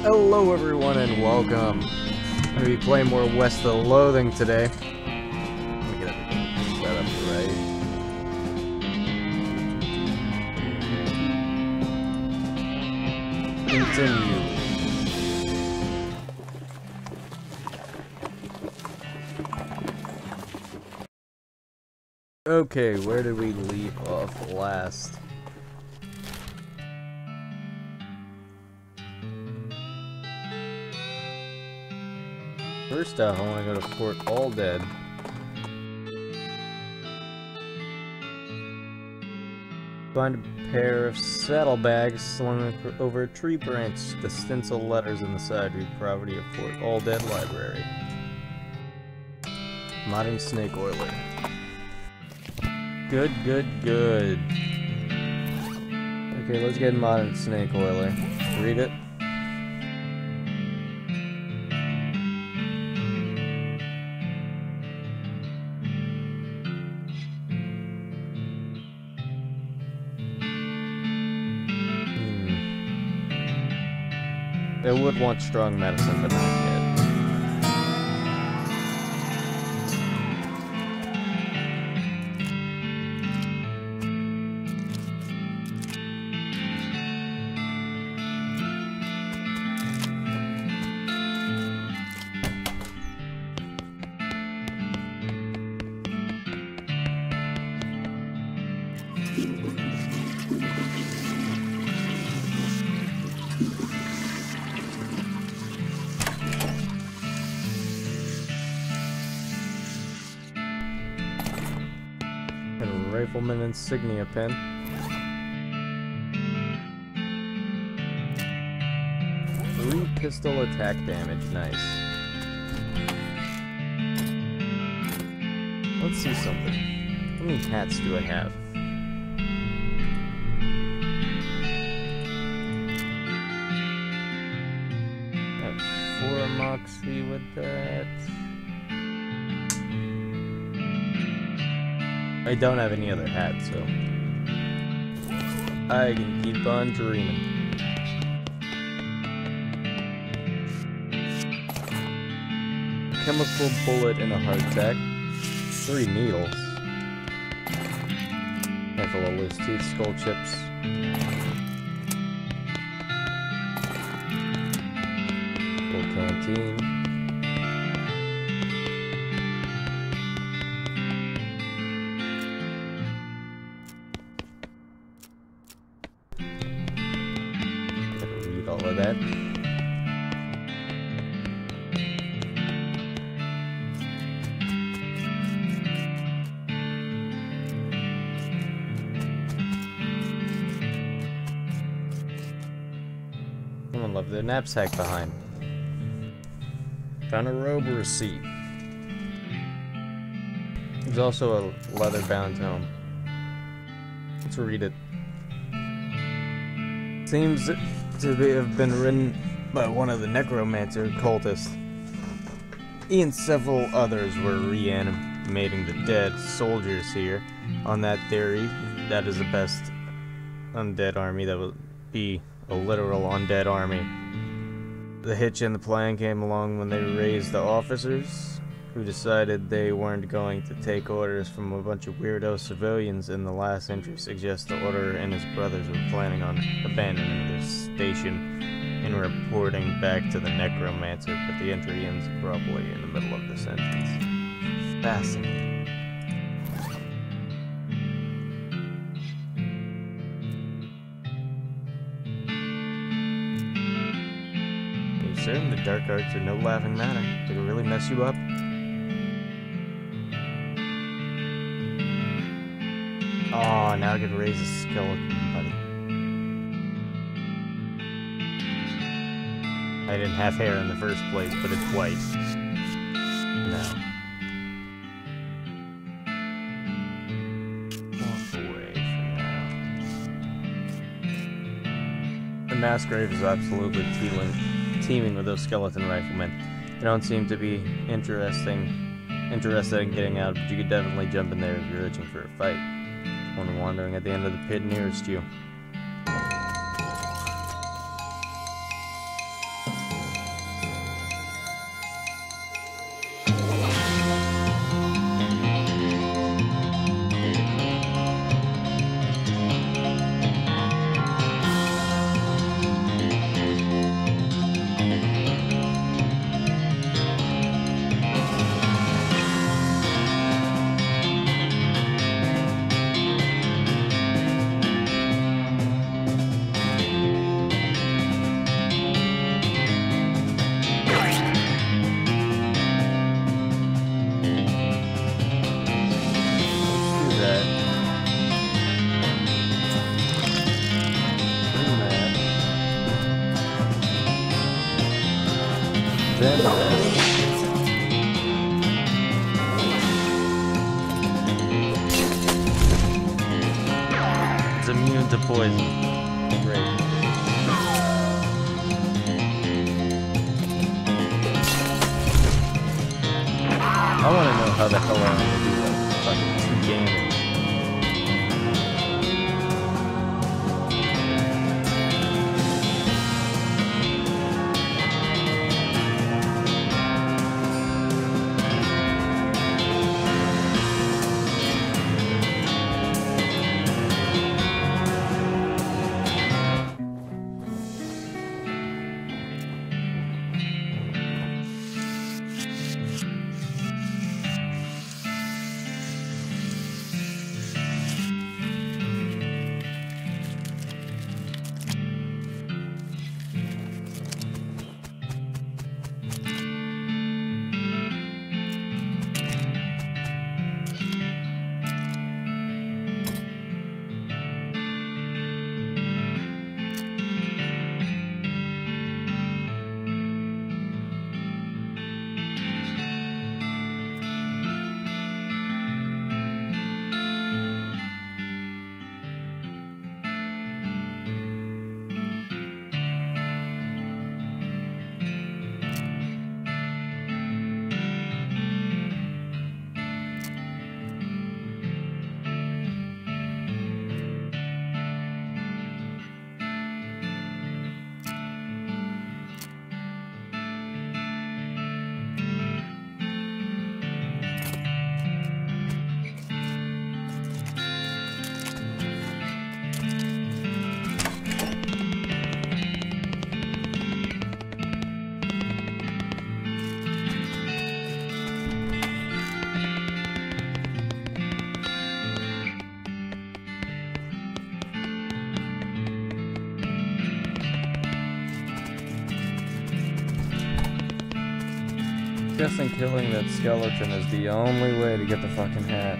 Hello everyone and welcome. I'm going to be playing more West of the Loathing today. Let me get everything set up right. Continue. Okay, where did we leave off last? First off, I want to go to Fort Alldead. Find a pair of saddlebags slung over a tree branch. The stencil letters on the side read property of Fort Alldead Library. Modern snake oiler. Good, good, good. Okay, let's get modern snake oiler. Read it. It would want strong medicine, but not yet. Rifleman insignia pin. 3 pistol attack damage, nice. Let's see something. How many hats do I have? I have 4 moxie with that. I don't have any other hats, so I can keep on dreaming. Chemical bullet and a hardtack. 3 needles. Handful of loose teeth, skull chips. Full canteen. All of that. Someone left their knapsack behind. Found a robe receipt. There's also a leather-bound tome. Let's read it. Seems to have been written by one of the necromancer cultists. He and several others were reanimating the dead soldiers here. On that theory, that is the best undead army. That would be a literal undead army. The hitch in the plan came along when they raised the officers, who decided they weren't going to take orders from a bunch of weirdo civilians. In the last entry suggests the Order and his brothers were planning on abandoning their station and reporting back to the necromancer, but the entry ends abruptly in the middle of the sentence. Fascinating. Are you certain the dark arts are no laughing matter? Did it really mess you up? Oh, now I can raise a skeleton, buddy. I didn't have hair in the first place, but it's white. Now. Walk away for now. The mass grave is absolutely teeming with those skeleton riflemen. They don't seem to be interested in getting out, but you could definitely jump in there if you're itching for a fight. One wandering at the end of the pit nearest you. It's immune to poison. Great. I want to know how the hell I'm gonna do like fucking 2 damage. Guessing killing that skeleton is the only way to get the fucking hat.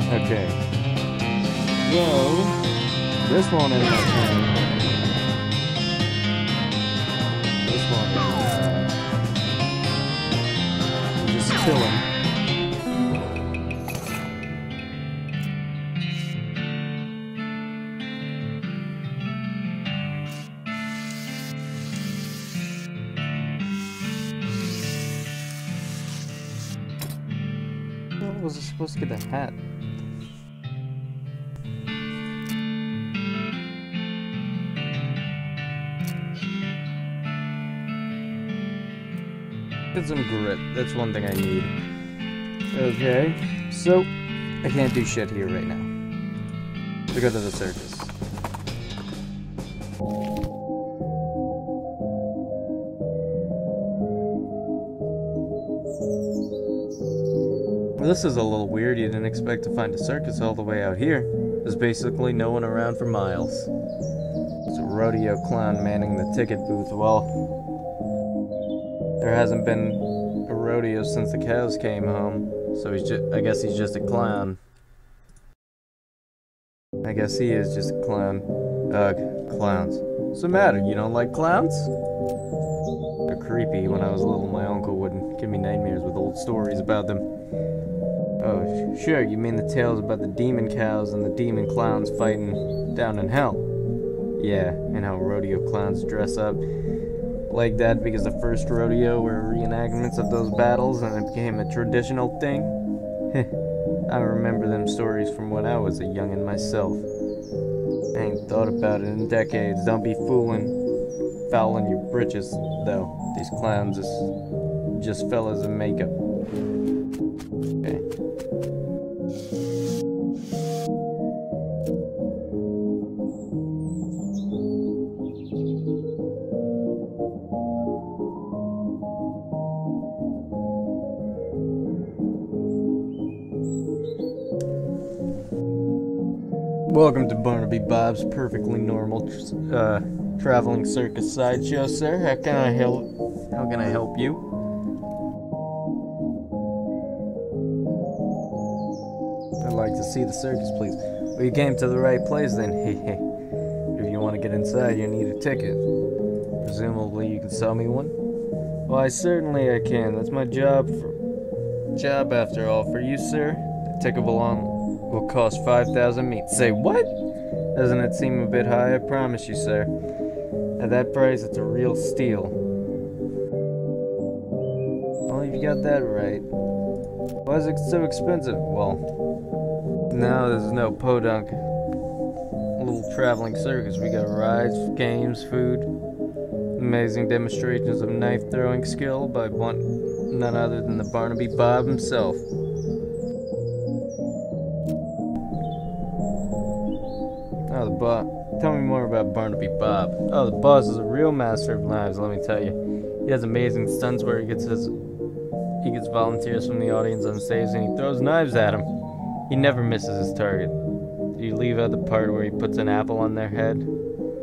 Okay. So, this one is my turn. This one is, just kill him. How was I supposed to get the hat? Get some grit. That's one thing I need. Okay, so I can't do shit here right now. To go to the circus. This is a little weird. You didn't expect to find a circus all the way out here. There's basically no one around for miles. It's a rodeo clown manning the ticket booth. Well, there hasn't been a rodeo since the cows came home, so I guess he's just a clown. I guess he is just a clown. Ugh, clowns. What's the matter? You don't like clowns? They're creepy. When I was little, my uncle would give me nightmares with old stories about them. Oh, sure, you mean the tales about the demon cows and the demon clowns fighting down in hell. Yeah, and how rodeo clowns dress up like that because the first rodeo were reenactments of those battles and it became a traditional thing. I remember them stories from when I was a youngin' myself. I ain't thought about it in decades. Don't be fouling your britches, though. These clowns is just fellas in makeup. Okay. Welcome to Barnaby Bob's perfectly normal traveling circus sideshow, sir. How can I help you? I'd like to see the circus, please. Well, you came to the right place then. If you want to get inside, you need a ticket. Presumably, you can sell me one. Why, certainly I can. That's my job after all. For you, sir, the ticket will cost 5,000 meat. Say what? Doesn't it seem a bit high? I promise you, sir. At that price, it's a real steal. Well, you got that right. Why is it so expensive? Well, now there's no podunk little traveling circus. We got rides, games, food, amazing demonstrations of knife throwing skill by none other than the Barnaby Bob himself. Tell me more about Barnaby Bob. Oh, the boss is a real master of knives, let me tell you. He has amazing stunts where he gets volunteers from the audience on stage and he throws knives at them. He never misses his target. Do you leave out the part where he puts an apple on their head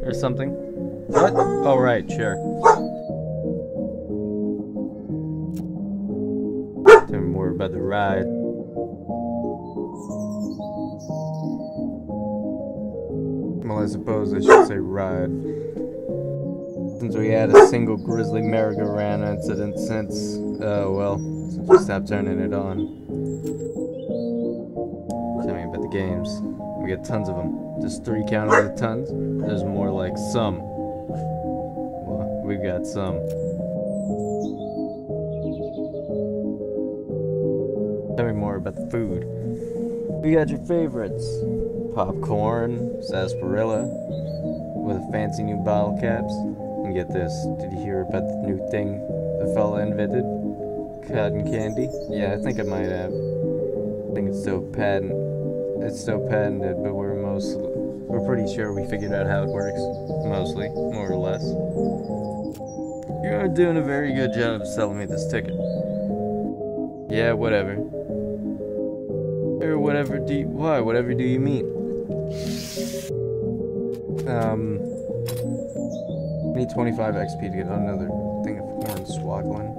or something? What? Oh, right, sure. Tell me more about the ride. Well, I suppose I should say ride. Since we had a single grisly merry-go-round incident since we stopped turning it on. Tell me about the games. We got tons of them. Just 3 count of the tons? There's more like some. Well, we've got some. Tell me more about the food. We got your favorites. Popcorn, sarsaparilla, with fancy new bottle caps. And get this, did you hear about the new thing the fella invented? Cotton candy? Yeah, I think I might have. I think it's so patented, but we're pretty sure we figured out how it works. Mostly, more or less. You're doing a very good job of selling me this ticket. Yeah, whatever. Or whatever do you mean? Need 25 XP to get another thing of hornswaggling.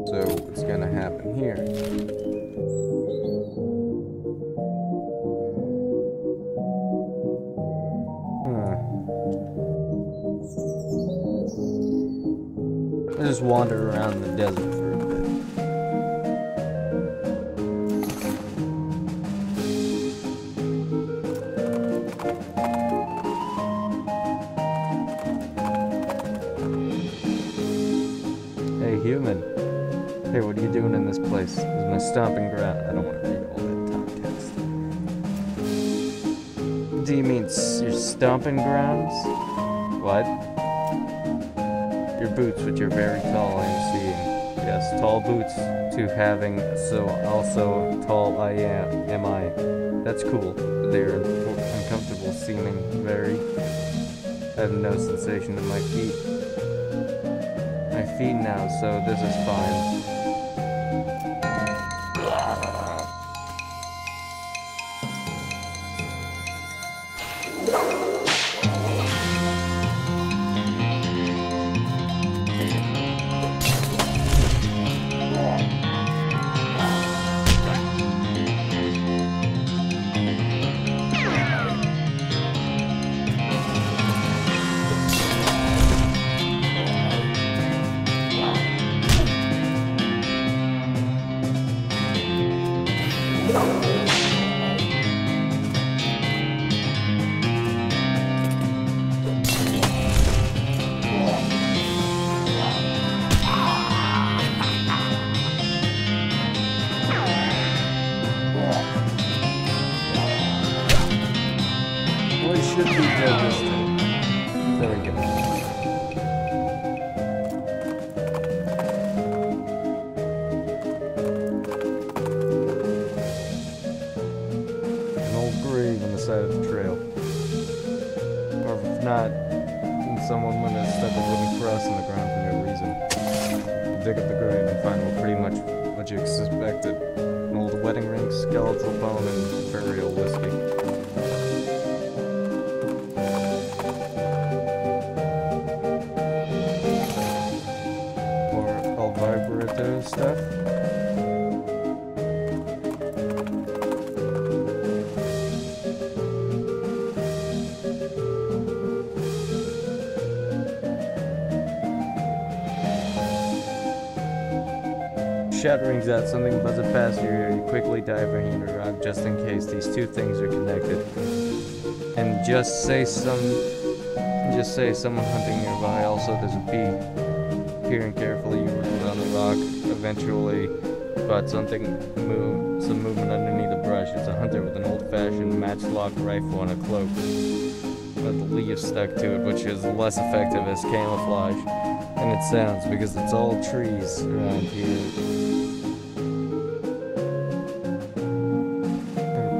So what's gonna happen here? I just wander around the desert for a bit. Human. Hey, what are you doing in this place? This is my stomping ground. I don't want to read all that top text. Do you mean your stomping grounds? What? Your boots, which are very tall, I'm seeing. Yes, tall boots to having, so also tall I am I. That's cool. They're uncomfortable seeming, very. I have no sensation in my feet. Now, so this is fine. Should be dead this time. There we go. An old grave on the side of the trail. Or if not, someone went and stuck a wooden cross in the ground for no reason. Dig up the grave and find pretty much what you expected. An old wedding ring, skeletal bone, and burial whiskey. Or all vibrato stuff. Shattering's out, something buzzes past your ear. You quickly dive behind a rock just in case these two things are connected. And just say someone hunting nearby. Also, there's a bee. Peering carefully, you wriggle around the rock. Eventually, spot some movement underneath the brush. It's a hunter with an old-fashioned matchlock rifle and a cloak. But the leaves stuck to it, which is less effective as camouflage than it sounds because it's all trees around here.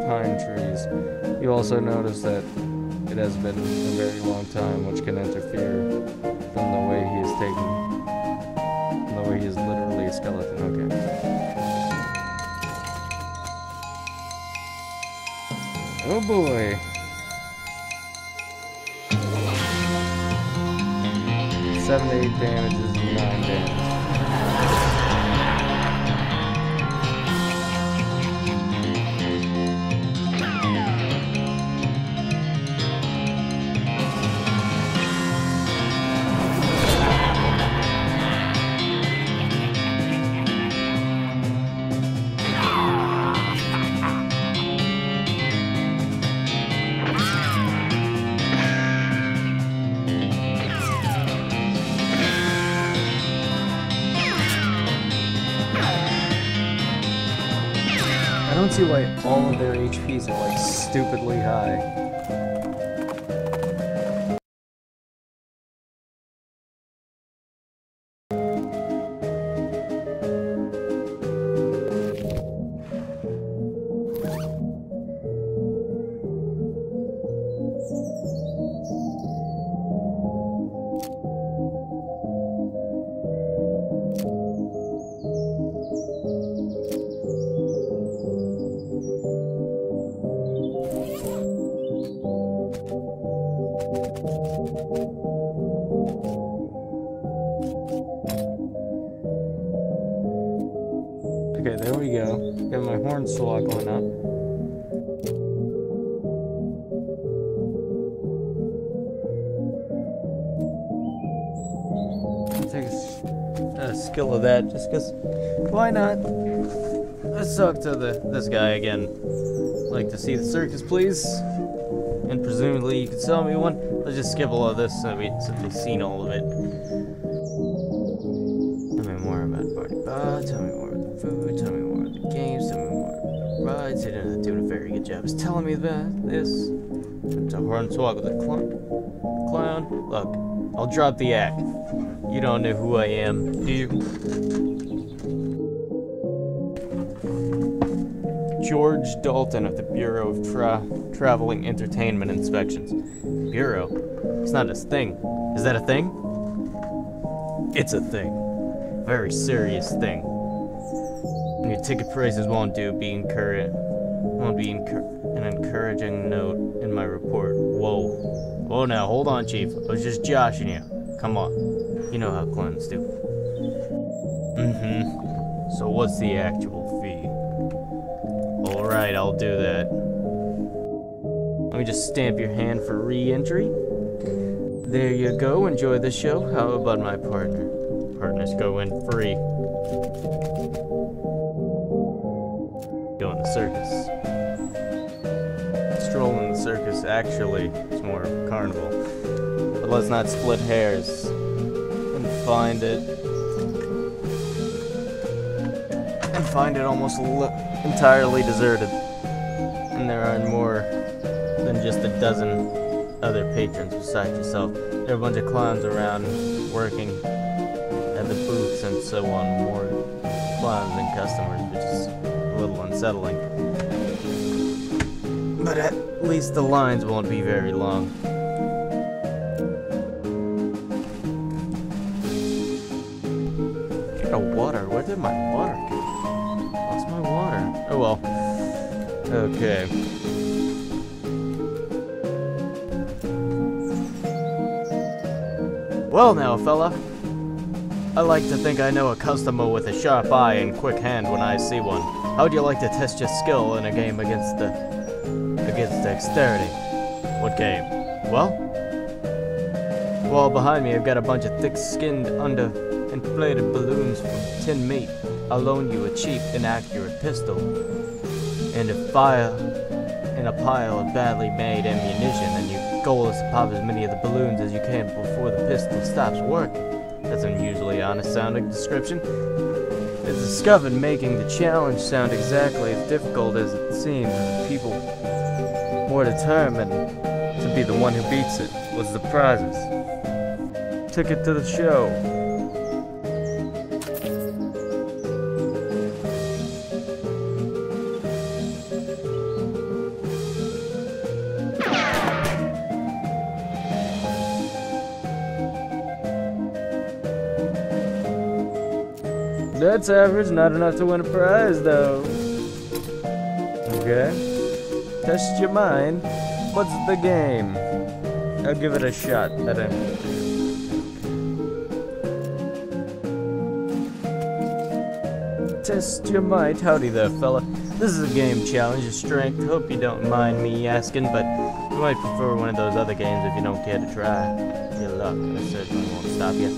Pine trees. You also notice that it has been a very long time, which can interfere from the way he is literally a skeleton. Okay. Oh boy. 7 to 8 damage is 9 damage. I don't see why all of their HPs are like stupidly high. Okay, there we go. Got my horn swag going up. I'll take a skill of that just because. Why not? Let's talk to this guy again. Like to see the circus, please? And presumably you can sell me one. Let's just skip all of this since we've seen all of it. Tell me more about the party bar, tell me more about the food, tell me more about the games, tell me more about the rides. They're doing a very good job of telling me about this. To Hornswoggle with a clown. Look, I'll drop the act. You don't know who I am, do you? George Dalton of the Bureau of Traveling Entertainment Inspections. Bureau? It's not a thing. Is that a thing? It's a thing. Very serious thing. And your ticket prices won't be an encouraging note in my report. Whoa now, hold on, Chief. I was just joshing you. Come on. You know how clowns do. So what's the actual fee? Alright, I'll do that. Let me just stamp your hand for re-entry. There you go, enjoy the show. How about my partner? Partners go in free. Go in the circus. Stroll in the circus, actually, it's more of a carnival. But let's not split hairs. And find it almost entirely deserted. And there are more than just a dozen other patrons besides yourself. There are a bunch of clowns around working at the booths and so on. More clowns than customers, which is a little unsettling. But at least the lines won't be very long. Water. Where did my water go? Lost my water. Oh well. Okay. Well now, fella. I like to think I know a customer with a sharp eye and quick hand when I see one. How would you like to test your skill in a game against dexterity? What game? Well, behind me I've got a bunch of thick-skinned, inflated balloons from tin meat. I'll loan you a cheap, inaccurate pistol and a pile of badly made ammunition, and your goal is to pop as many of the balloons as you can before the pistol stops working. That's an unusually honest-sounding description. It's discovered making the challenge sound exactly as difficult as it seems, and people more determined to be the one who beats it was the prizes. Ticket to the show. That's average, not enough to win a prize, though. Okay. Test your mind. What's the game? I'll give it a shot. Test your might. Howdy there, fella. This is a game challenge of strength. Hope you don't mind me asking, but you might prefer one of those other games if you don't care to try. Your luck, I certainly won't stop you.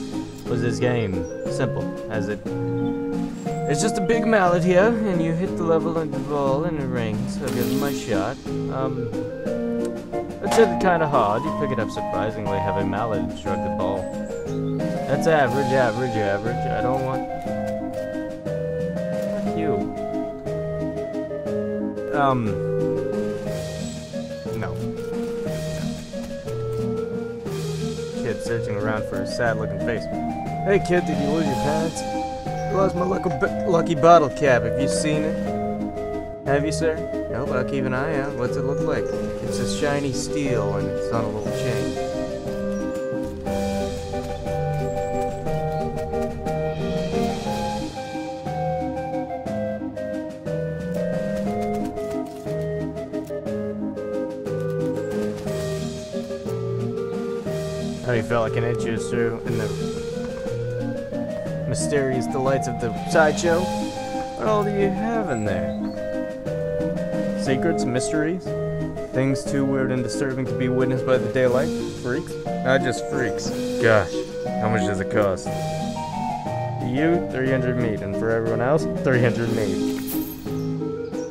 What's this game? Simple, as it... It's just a big mallet here, and you hit the level and the ball and it rings. I'll give it my shot. It's kinda hard. You pick it up surprisingly heavy mallet and shrug the ball. That's average. I don't want... Fuck you. No. Kid searching around for a sad-looking face. Hey kid, did you lose your pants? I lost my lucky bottle cap. Have you seen it? Have you, sir? No, but I'll keep an eye out. What's it look like? It's a shiny steel and it's on a little chain. How do you feel like an inch or so in the mysterious delights of the sideshow? What all do you have in there? Secrets, mysteries, things too weird and disturbing to be witnessed by the daylight? Freaks? Not just freaks. Gosh, how much does it cost? To you, 300 meat, and for everyone else, 300 meat.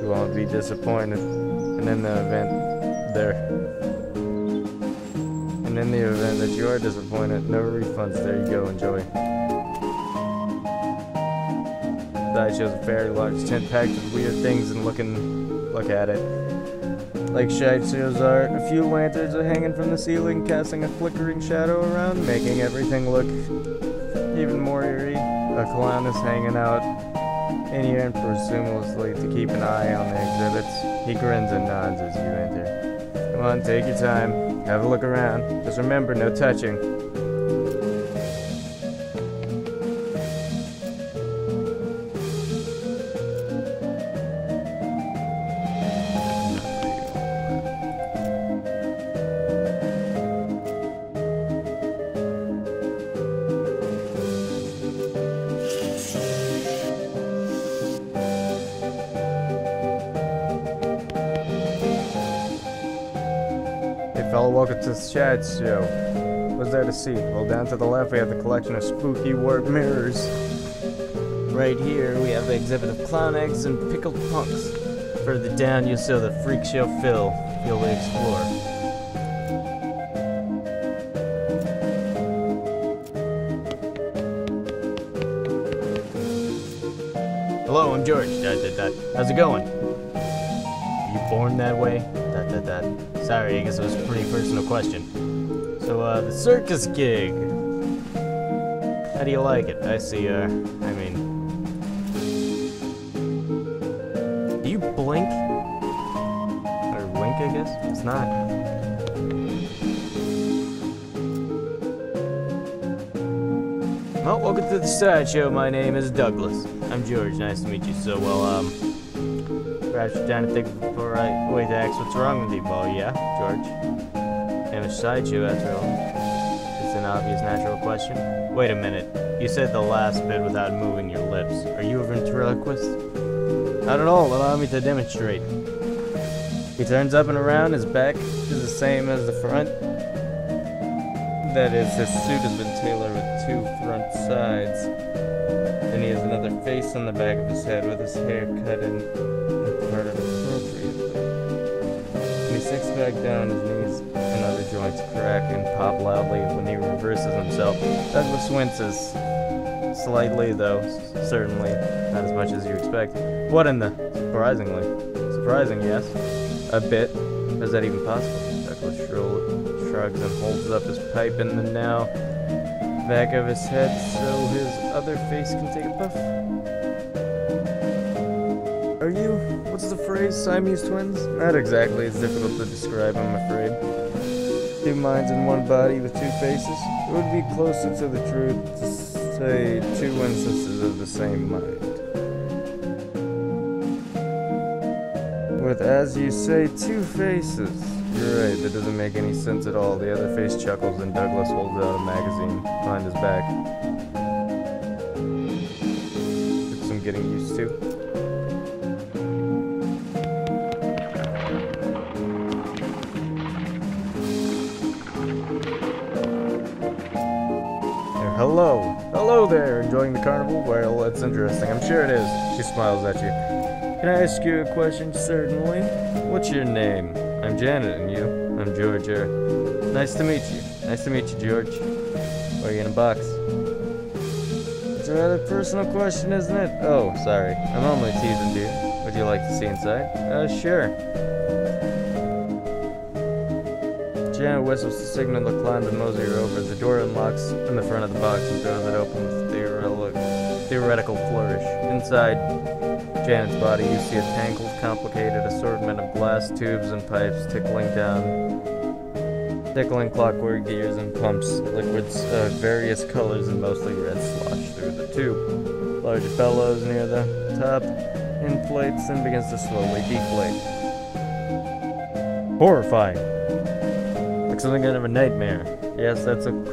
You won't be disappointed. And in the event that you are disappointed, no refunds. There you go, enjoy. That shows a very large tent packed with weird things and look at it. Like Shiteshow's art, a few lanterns are hanging from the ceiling, casting a flickering shadow around, making everything look even more eerie. A clown is hanging out in here and presumably to keep an eye on the exhibits. He grins and nods as you enter. Come on, take your time. Have a look around. Just remember, no touching. Fellow, welcome to the chat show. What's there to see? Well, down to the left we have the collection of spooky warped mirrors. Right here we have the exhibit of clown eggs and pickled punks. Further down you'll see the freak show fill to explore. Hello, I'm George. How's it going? You born that way? Sorry, I guess it was a pretty personal question. So, the circus gig. How do you like it? I see, do you blink? Or wink, I guess? It's not. Well, welcome to the sideshow. My name is Douglas. I'm George. Nice to meet you. So, Perhaps you're trying to think of the right way to ask what's wrong with you. Well, yeah, George. I'm a sideshow, after all. It's an obvious natural question. Wait a minute. You said the last bit without moving your lips. Are you a ventriloquist? Not at all. Allow me to demonstrate. He turns up and around. His back is the same as the front. That is, his suit has been tailored with 2 front sides. And he has another face on the back of his head with his hair cut in parted appropriately. When he sinks back down, his knees and other joints crack and pop loudly when he reverses himself. Douglas winces. Slightly, though. Certainly not as much as you expect. What in the... Surprisingly. Surprising, yes. A bit. Is that even possible? Douglas shrugs and holds up his pipe in the now back of his head so his other face can take a puff. Are you... What's the phrase? Siamese twins? Not exactly. It's difficult to describe, I'm afraid. 2 minds in 1 body with 2 faces? It would be closer to the truth to say 2 instances of the same mind. With, as you say, 2 faces. You're right, that doesn't make any sense at all. The other face chuckles and Douglas holds out a magazine behind his back. Took some getting used to. Hello. Hello there. Enjoying the carnival? Well, that's interesting. I'm sure it is. She smiles at you. Can I ask you a question? Certainly. What's your name? I'm Janet, and you? I'm George. Nice to meet you. Nice to meet you, George. What are you in a box? It's a rather personal question, isn't it? Oh, sorry. I'm only teasing, dear. Would you like to see inside? Sure. Janet whistles to signal the clown to mosey her over. The door unlocks in the front of the box and throws it open with theoretical flourish. Inside Janet's body, you see a tangled, complicated assortment of glass tubes and pipes tickling clockwork gears and pumps. Liquids of various colors and mostly red slosh through the tube. Large bellows near the top inflates and begins to slowly deflate. Horrifying. Like something out of a nightmare. Yes, that's an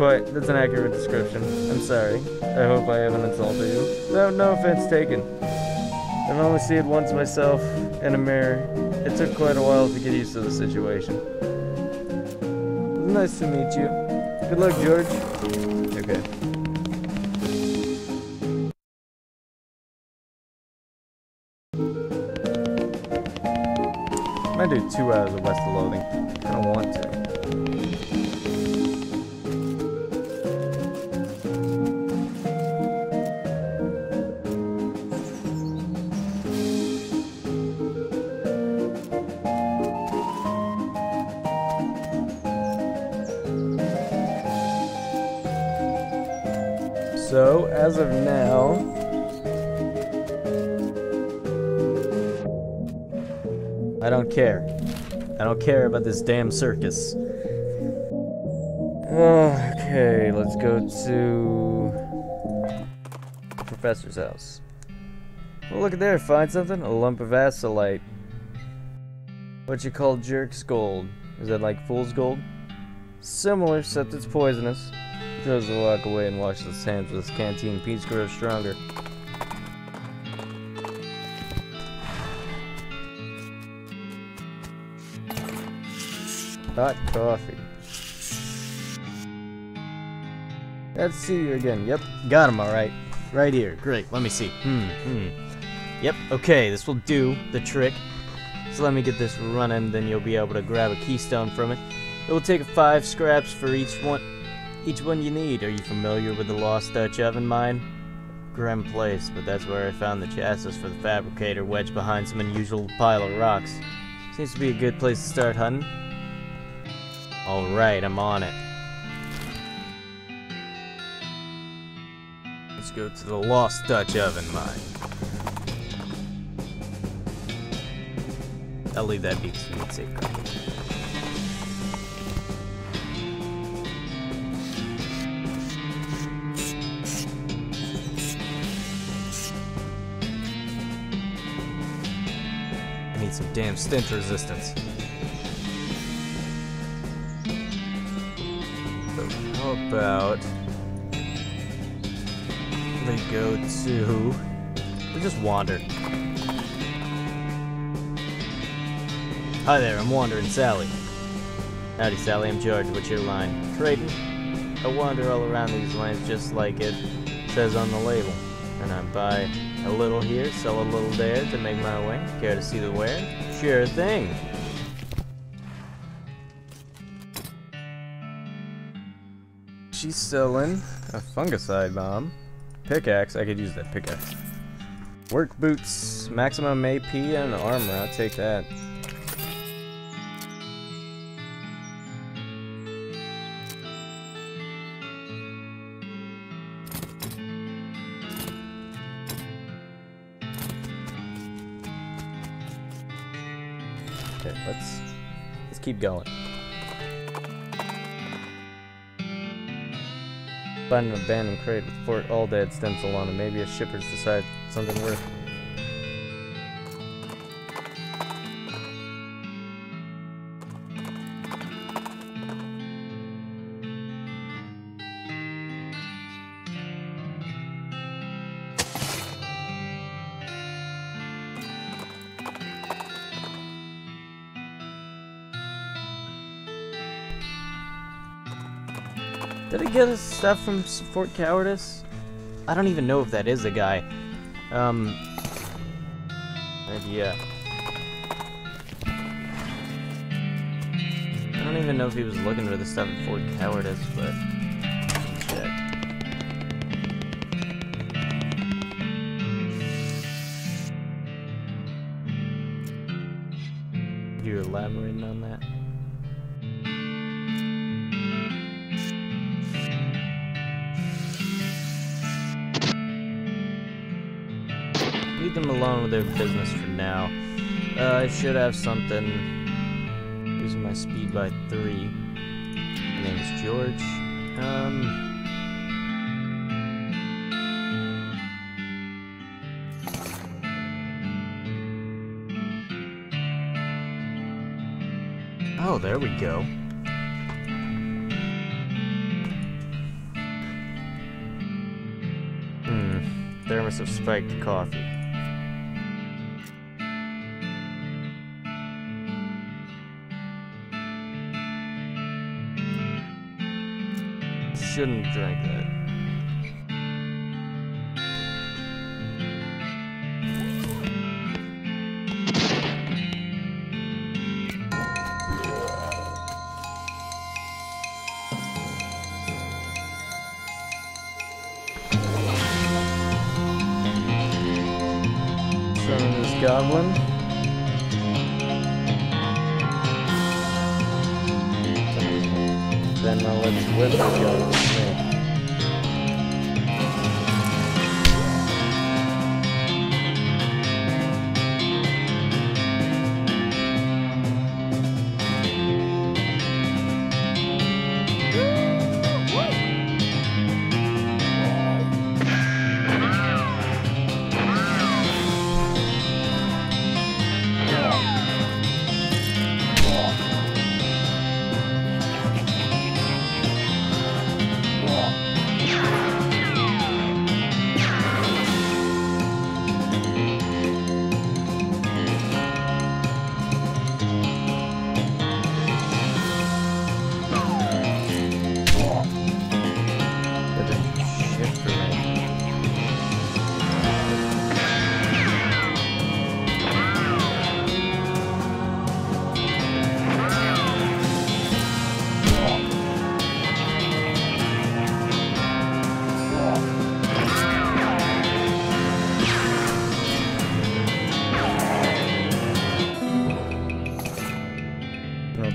accurate description. I'm sorry. I hope I haven't insulted you. No offense taken. I've only seen it once myself in a mirror. It took quite a while to get used to the situation. Nice to meet you. Good luck, George. Okay. Might do 2 hours of West of Loathing. I don't want to. So, as of now, I don't care. I don't care about this damn circus. Okay, let's go to the professor's house. Well, look at there, find something? A lump of acylite. What you call jerk's gold. Is that like fool's gold? Similar, except it's poisonous. He throws the lock away and washes his hands with his canteen. Peace grows stronger. Hot coffee. Let's see you again. Yep, got him alright. Right here. Great, let me see. Yep, okay, this will do the trick. So let me get this running, then you'll be able to grab a keystone from it. It will take 5 scraps for each one you need. Are you familiar with the Lost Dutch Oven mine? Grim place, but that's where I found the chassis for the fabricator wedged behind some unusual pile of rocks. Seems to be a good place to start hunting. Alright, I'm on it. Let's go to the Lost Dutch Oven mine. I'll leave that be to safeguard. need some damn stench resistance. So how about they go to... We'll just wander. Hi there, I'm Wandering Sally. Howdy Sally, I'm George. What's your line? Trading. I wander all around these lands just like it says on the label. And I buy a little here, sell a little there to make my way. Care to see the where? Sure thing. She's selling a fungicide bomb. Pickaxe, I could use that pickaxe. Work boots, maximum AP and armor, I'll take that. Okay, let's keep going. Find an abandoned crate with Fort All Dead stencil on it. Maybe a shipper's decide something worth. Did I get his stuff from Fort Cowardice? I don't even know if that is a guy. Yeah. I don't even know if he was looking for the stuff at Fort Cowardice, but let's check. You elaborating on that? Leave them alone with their business for now. I should have something. Using my speed by 3. My name is George. Oh, there we go. Thermos of spiked coffee. Shouldn't drink that. Summon this goblin. Then let's whip the goblin.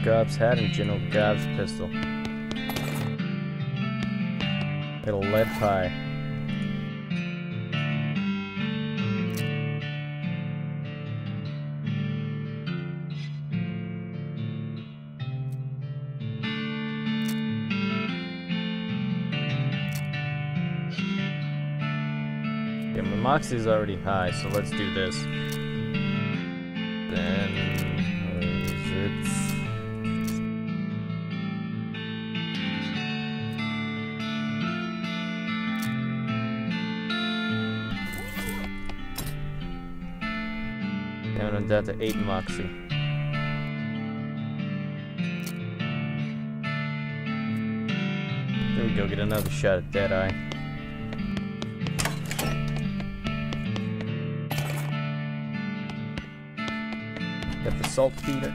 Gob's hat and General Gob's pistol. Little lead pie. Yeah, my Moxie's already high, so let's do this. Then And I'm down to 8 Moxie. There we go, get another shot at Deadeye. Got the saltpeter.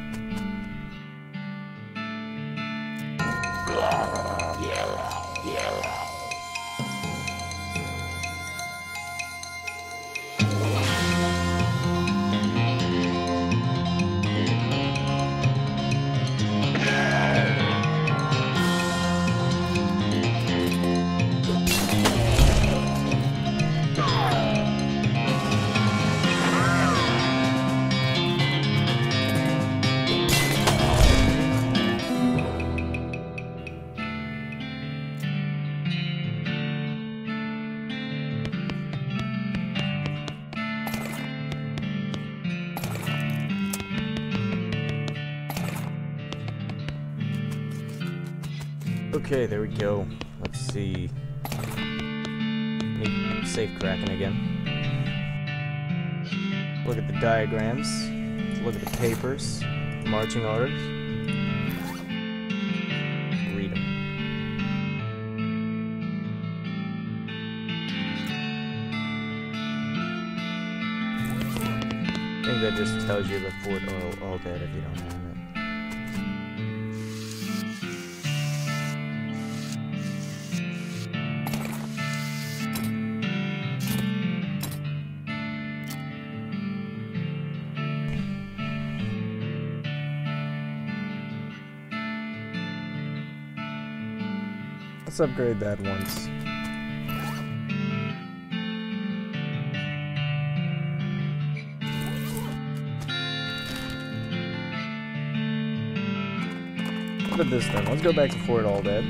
Okay, there we go. Let's see. Need safe cracking again. Look at the diagrams. Look at the papers. Marching orders. Read them. I think that just tells you the fort all dead if you don't have it. Let's upgrade that once. Look at this then. Let's go back to Fort All Dead.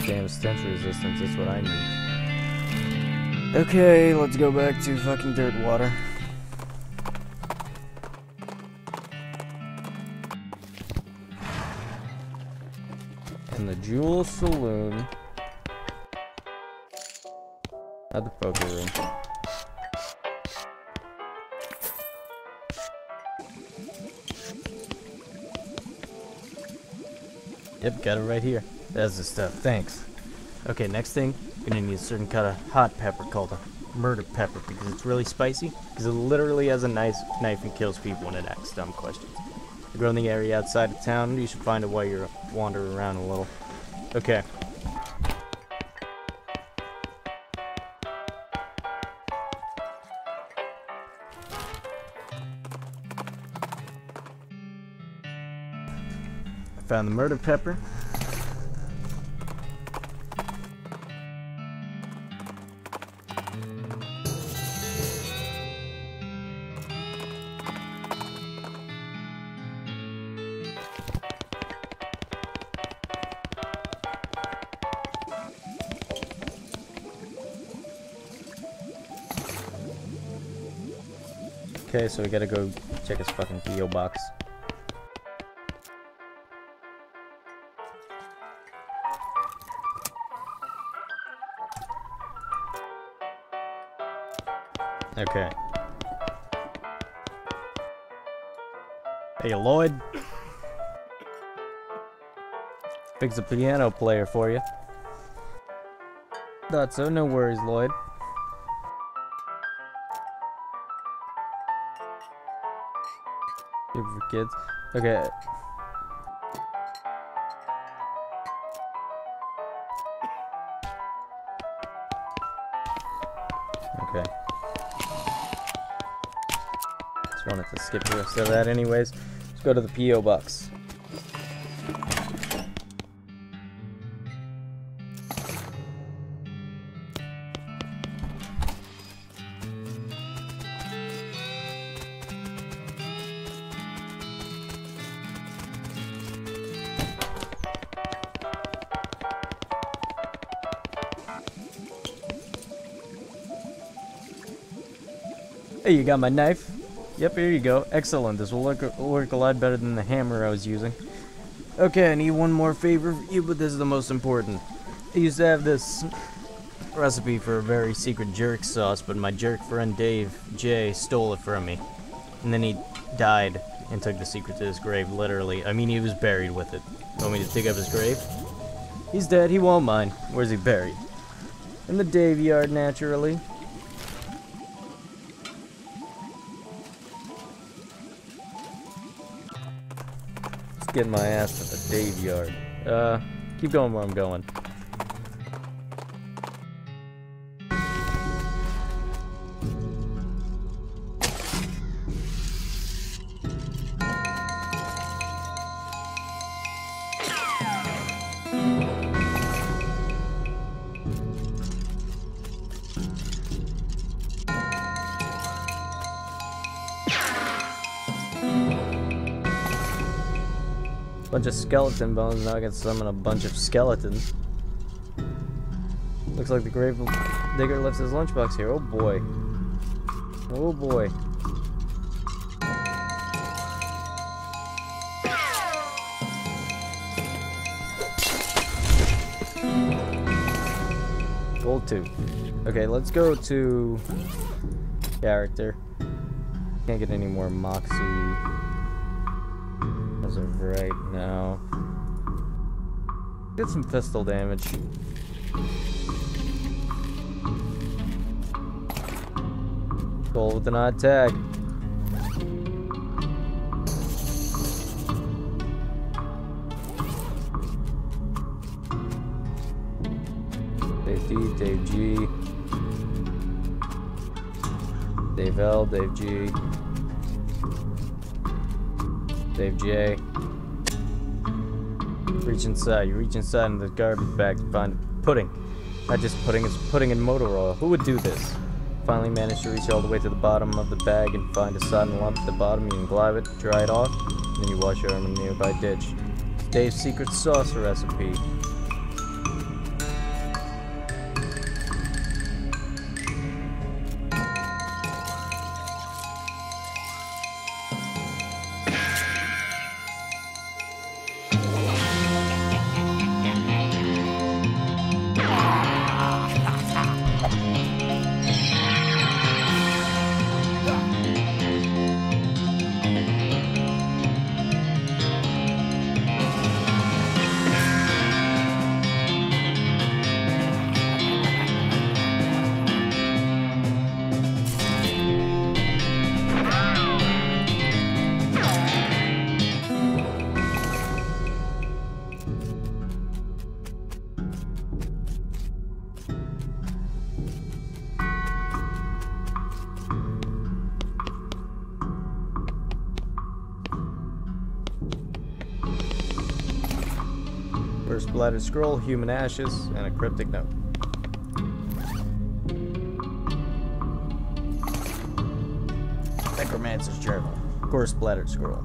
Damn stench resistance, that's what I need. Okay, let's go back to fucking dirt water. And the Jewel Saloon. At the poker room. Yep, got it right here. That's the stuff, thanks. Okay, next thing, you're gonna need a certain kind of hot pepper called a murder pepper because it's really spicy, because it literally has a nice knife and kills people when it asks dumb questions. You grow in the area outside of town, you should find it while you're wandering around a little. Okay. I found the murder pepper. Okay, so we gotta go check his fucking P.O. box. Okay. Hey, Lloyd. Fix a piano player for you. Thought so, no worries, Lloyd. Good for kids. Okay. Okay. Just wanted to skip the rest of that anyways. Let's go to the P.O. box. Hey, you got my knife? Yep, here you go. Excellent. This will work a lot better than the hammer I was using. Okay, I need one more favor for you, but this is the most important. I used to have this recipe for a very secret jerk sauce, but my jerk friend Dave J stole it from me. And then he died and took the secret to his grave, literally. I mean, he was buried with it. Want me to dig up his grave? He's dead, he won't mind. Where's he buried? In the Dave yard, naturally. Let's get my ass to the Dave yard. Keep going where I'm going. Bunch of skeleton bones, now I can summon a bunch of skeletons. Looks like the grave digger left his lunchbox here. Oh boy. Oh boy. Gold 2. Okay, let's go to character. Can't get any more Moxie as of right now. Get some pistol damage. Goal with an odd tag. Dave D, Dave G, Dave L, Dave G, Dave J. Reach inside. You reach inside in the garbage bag to find pudding. Not just pudding, it's pudding and motor oil. Who would do this? Finally managed to reach all the way to the bottom of the bag and find a sodden lump at the bottom. You can glide it, dry it off, and then you wash your arm in a nearby ditch. It's Dave's secret sauce recipe. First bladder scroll, human ashes, and a cryptic note. Necromancer's journal. Course bladder scroll.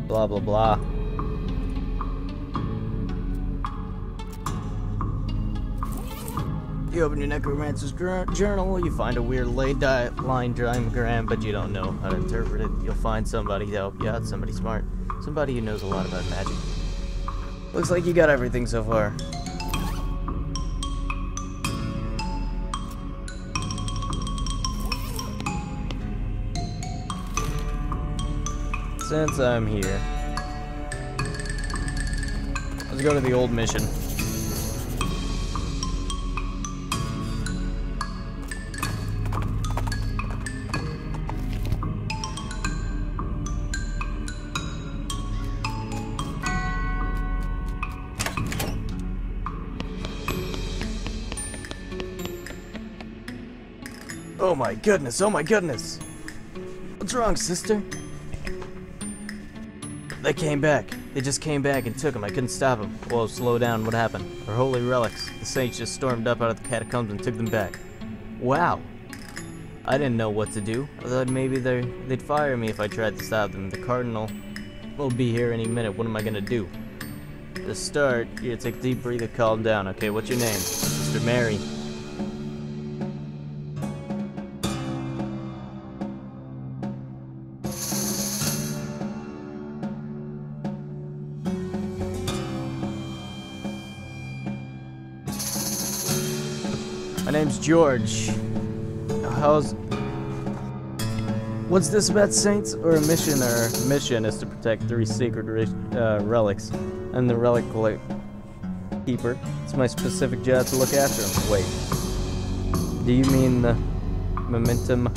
Blah blah blah. You open your Necromancer's journal, you find a weird line diagram, but you don't know how to interpret it. You'll find somebody to help you out, somebody smart, somebody who knows a lot about magic. Looks like you got everything so far. Since I'm here, let's go to the old mission. Oh my goodness, oh my goodness! What's wrong, sister? They came back. They just came back and took him. I couldn't stop them. Whoa, slow down, what happened? Our holy relics. The saints just stormed up out of the catacombs and took them back. Wow. I didn't know what to do. I thought maybe they'd fire me if I tried to stop them. The cardinal will be here any minute. What am I gonna do? To start, you take a deep breather, calm down. Okay, what's your name? Sister Mary. My name's George. What's this about saints or a mission? Our mission is to protect 3 sacred relics. I'm the relic keeper. It's my specific job to look after them. Wait. Do you mean the momentum?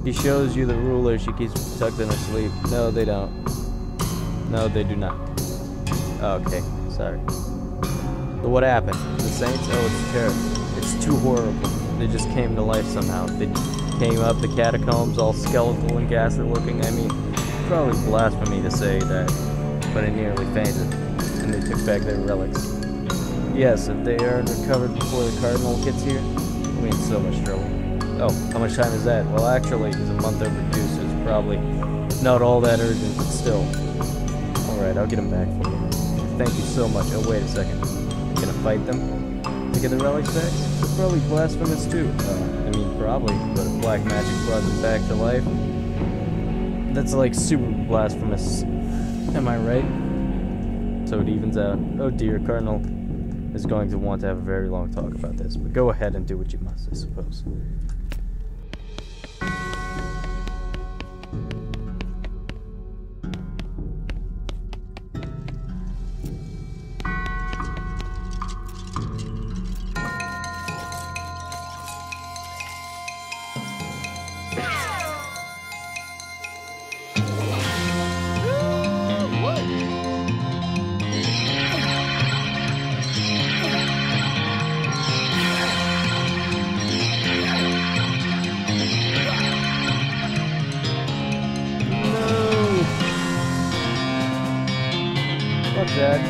She shows you the ruler she keeps tucked in her sleeve. No, they don't. No, they do not. Okay, sorry. So what happened? The saints? Oh, it's terrible. It's too horrible. They just came to life somehow. They came up the catacombs all skeletal and ghastly looking. I mean, probably blasphemy to say that, but I nearly fainted. And they took back their relics. Yes, if they aren't recovered before the cardinal gets here, we'll be in so much trouble. Oh, how much time is that? Well, actually, it's a month overdue, so it's probably not all that urgent, but still. Alright, I'll get them back for you. Thank you so much. Oh, wait a second. You're gonna fight them to get the relics back? They're probably blasphemous too. I mean, probably, but if black magic brought them back to life, that's like super blasphemous. Am I right? So it evens out. Oh dear, Cardinal is going to want to have a very long talk about this, but go ahead and do what you must, I suppose. Jack.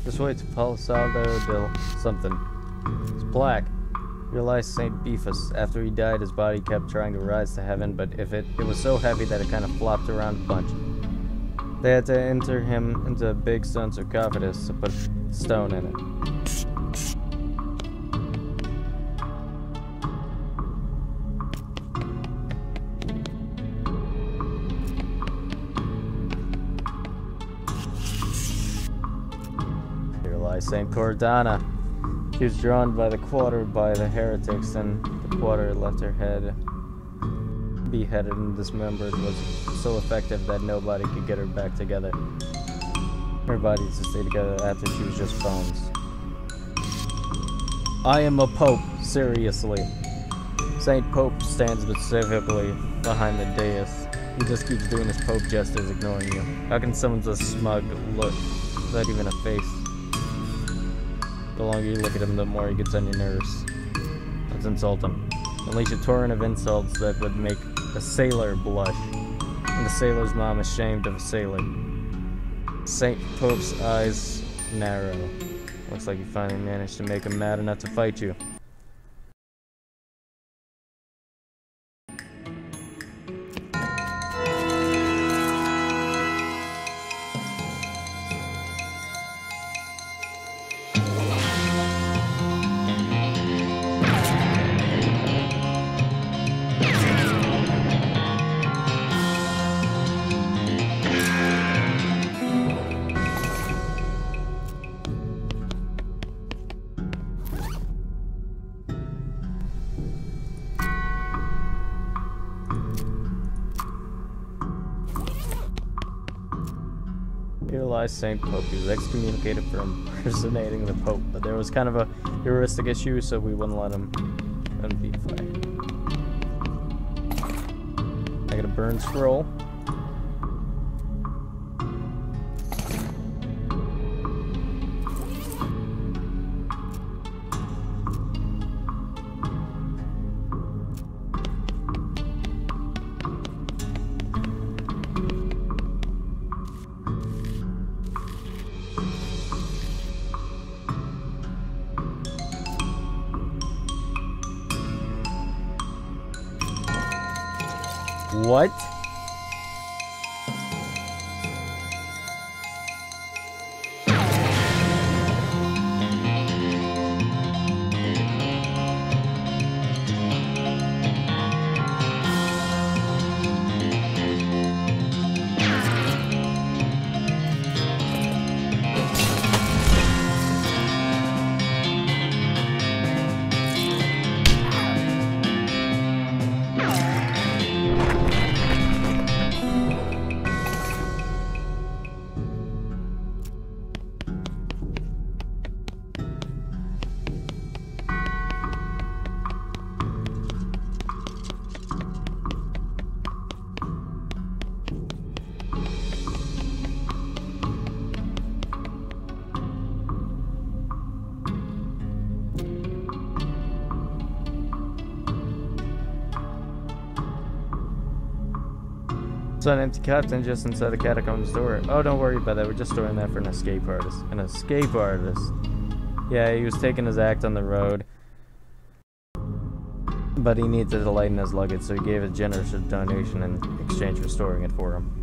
Just wait to Palisado del something. It's black. Realized St. Beefus. After he died, his body kept trying to rise to heaven, but it was so heavy that it kind of flopped around a bunch. They had to enter him into a big stone sarcophagus to put stone in it. St. Cordana. She was drawn by the quarter by the heretics, and the quarter left her head beheaded and dismembered. Was so effective that nobody could get her back together. Her body used to stay together after she was just bones. I am a pope, seriously. Saint Pope stands specifically behind the dais. He just keeps doing his pope gestures, ignoring you. How can someone so smug look without even a face? The longer you look at him, the more he gets on your nerves. Let's insult him. Unleash a torrent of insults that would make a sailor blush. And the sailor's mom ashamed of a sailor. Saint Pope's eyes narrow. Looks like you finally managed to make him mad enough to fight you. Here lies Saint Pope. He was excommunicated for impersonating the Pope, but there was kind of a heuristic issue, so we wouldn't let him be fight. I got a burn scroll. What? It's an empty captain just inside the catacombs door. Oh, don't worry about that. We're just storing that for an escape artist. An escape artist. Yeah, he was taking his act on the road, but he needed to lighten his luggage, so he gave a generous donation in exchange for storing it for him.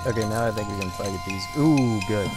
Okay, now I think we can fight these. Ooh, good.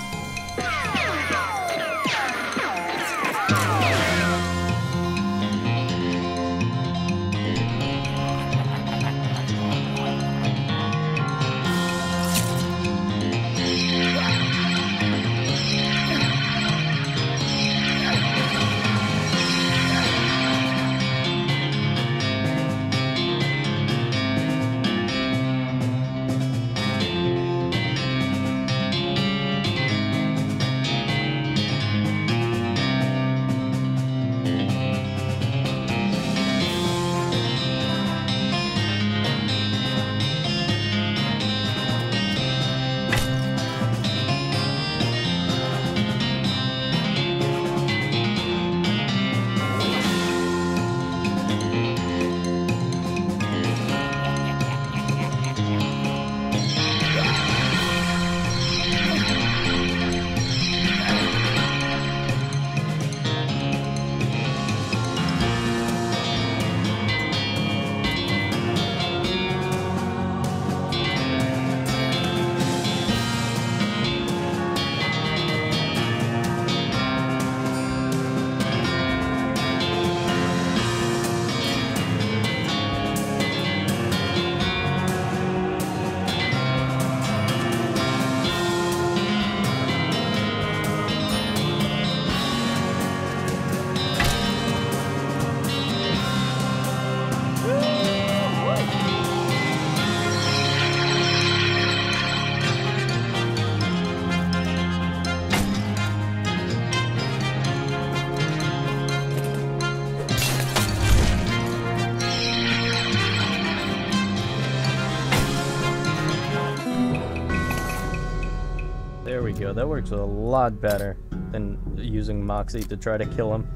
we go. That works a lot better than using Moxie to try to kill him.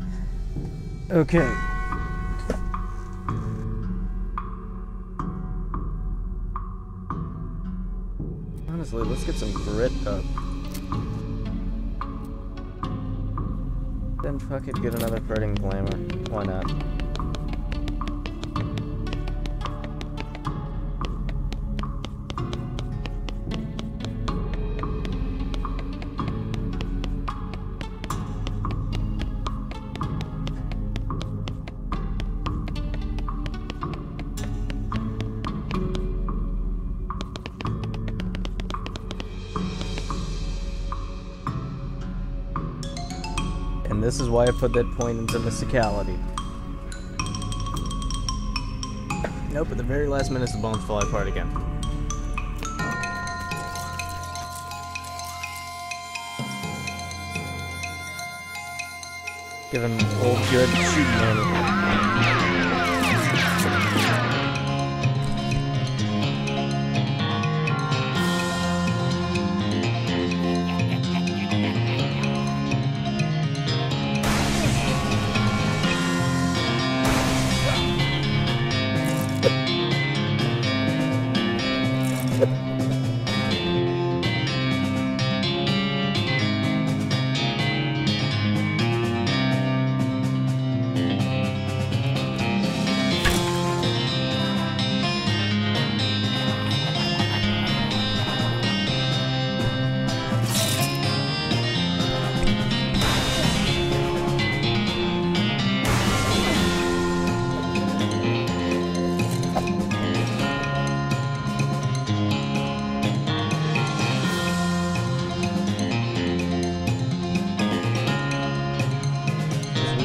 Okay. Honestly, let's get some grit up. Then fuck it, get another Fretting Glamour. Why not? And this is why I put that point into Mysticality. Nope, at the very last minute, the bones fall apart again. Give him old good shooting money.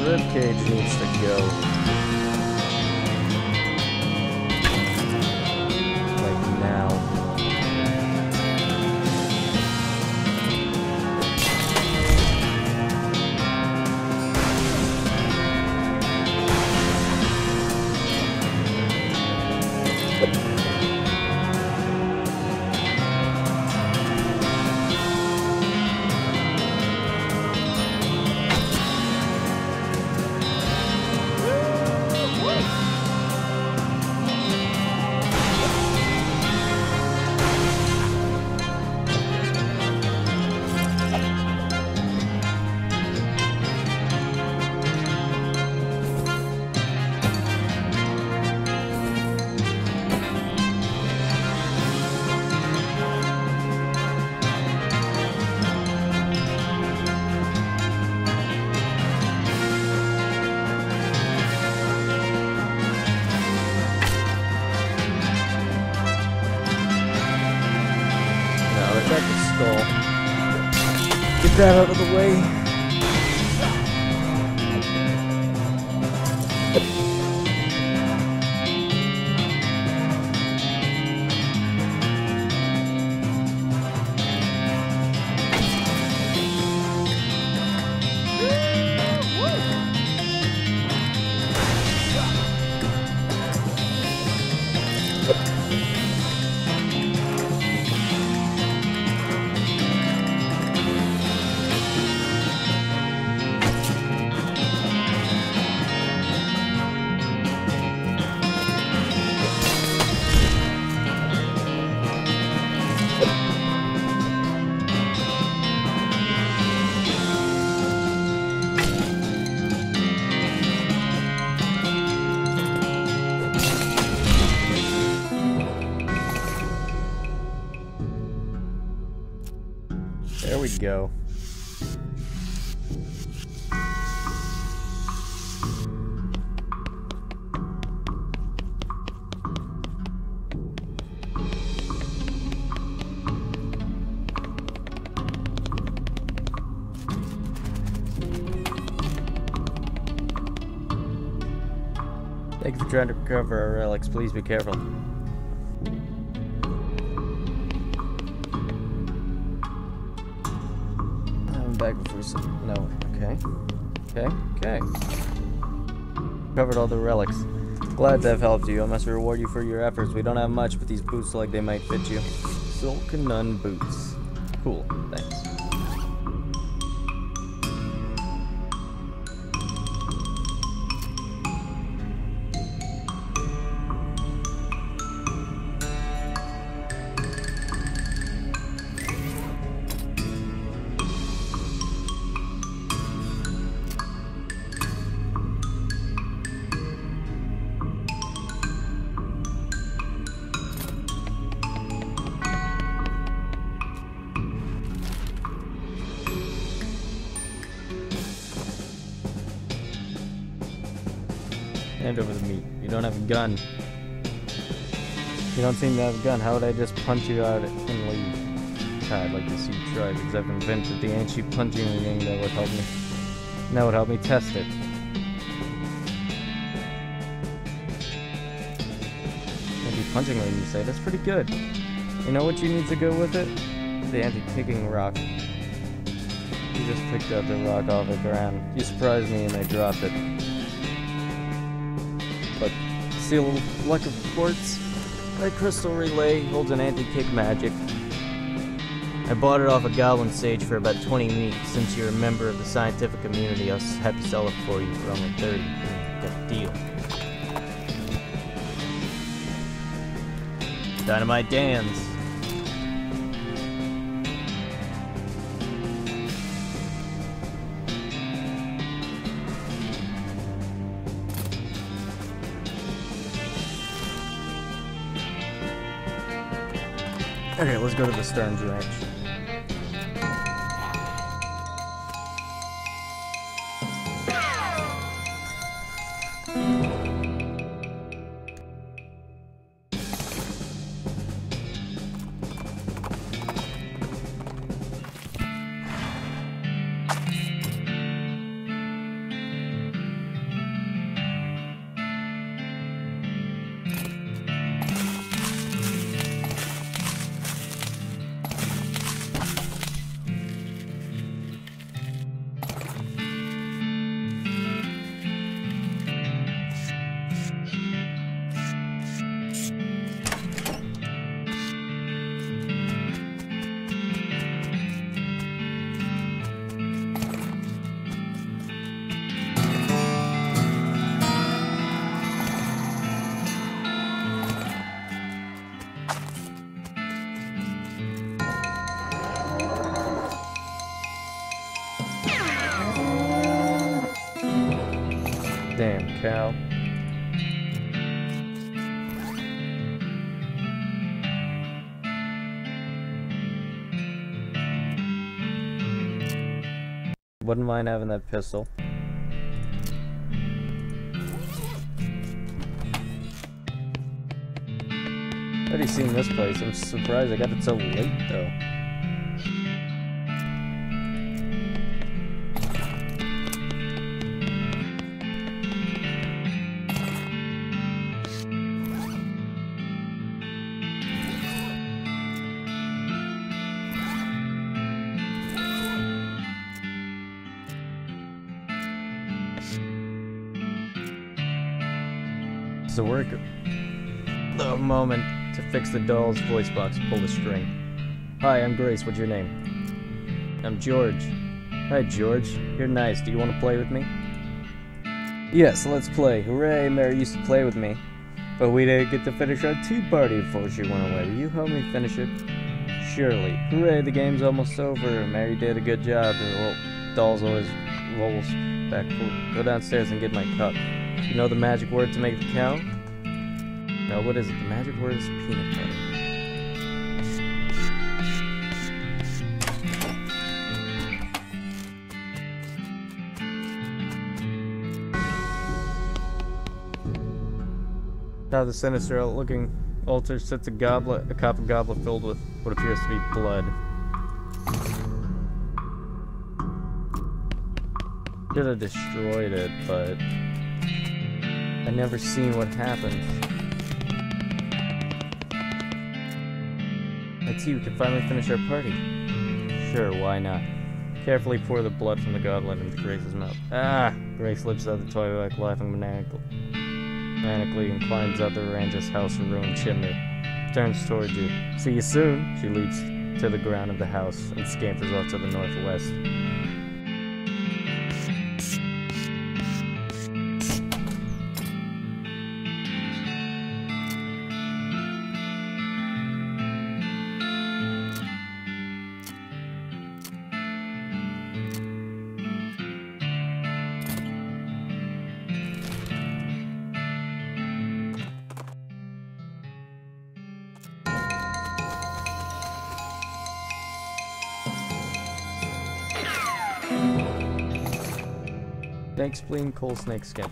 Ribcage needs to go. Like now. Get that out of the way. There we go. Thank you for trying to recover our relics. Please be careful. Back before some. No. Okay. Covered all the relics. Glad to have helped you. I must reward you for your efforts. We don't have much, but these boots look like they might fit you. Silk and none boots. Cool. Thanks. Hand over the meat. You don't have a gun. You don't seem to have a gun. How would I just punch you out and leave? I'd like to see you try, because I've invented the ancient punching game that would help me. And that would help me test it. Punching ring, you say? That's pretty good. You know what you need to go with it? The anti-kicking rock. You just picked up the rock off the ground. You surprised me and I dropped it. But see a little fleck of quartz? That crystal relay holds an anti-kick magic. I bought it off a goblin sage for about 20 weeks. Since you're a member of the scientific community, I was happy to sell it for you for only 30. Got a deal. Dynamite Dan's. Okay, let's go to the Stearns Ranch. Damn cow. Wouldn't mind having that pistol. Already seen this place. I'm surprised I got it so late though. To work the moment to fix the doll's voice box, pull the string. Hi, I'm Grace. What's your name? I'm George. Hi, George. You're nice. Do you want to play with me? Yes, let's play. Hooray, Mary used to play with me. But we didn't get to finish our tea party before she went away. Will you help me finish it? Surely. Hooray, the game's almost over. Mary did a good job. The doll's always rolls back. Go downstairs and get my cup. You know the magic word to make the count? No, what is it? The magic word is peanut butter. Now the sinister looking altar sits a copper goblet filled with what appears to be blood. Could have destroyed it, but I never seen what happened. Let's see, we can finally finish our party. Sure, why not? Carefully pour the blood from the goblet into Grace's mouth. Ah! Grace lifts out the toy bag, laughing maniacally, and climbs out the ranch's house and ruined chimney. Turns towards you. See you soon! She leaps to the ground of the house and scampers off to the northwest. Snake spleen, coal snake skin.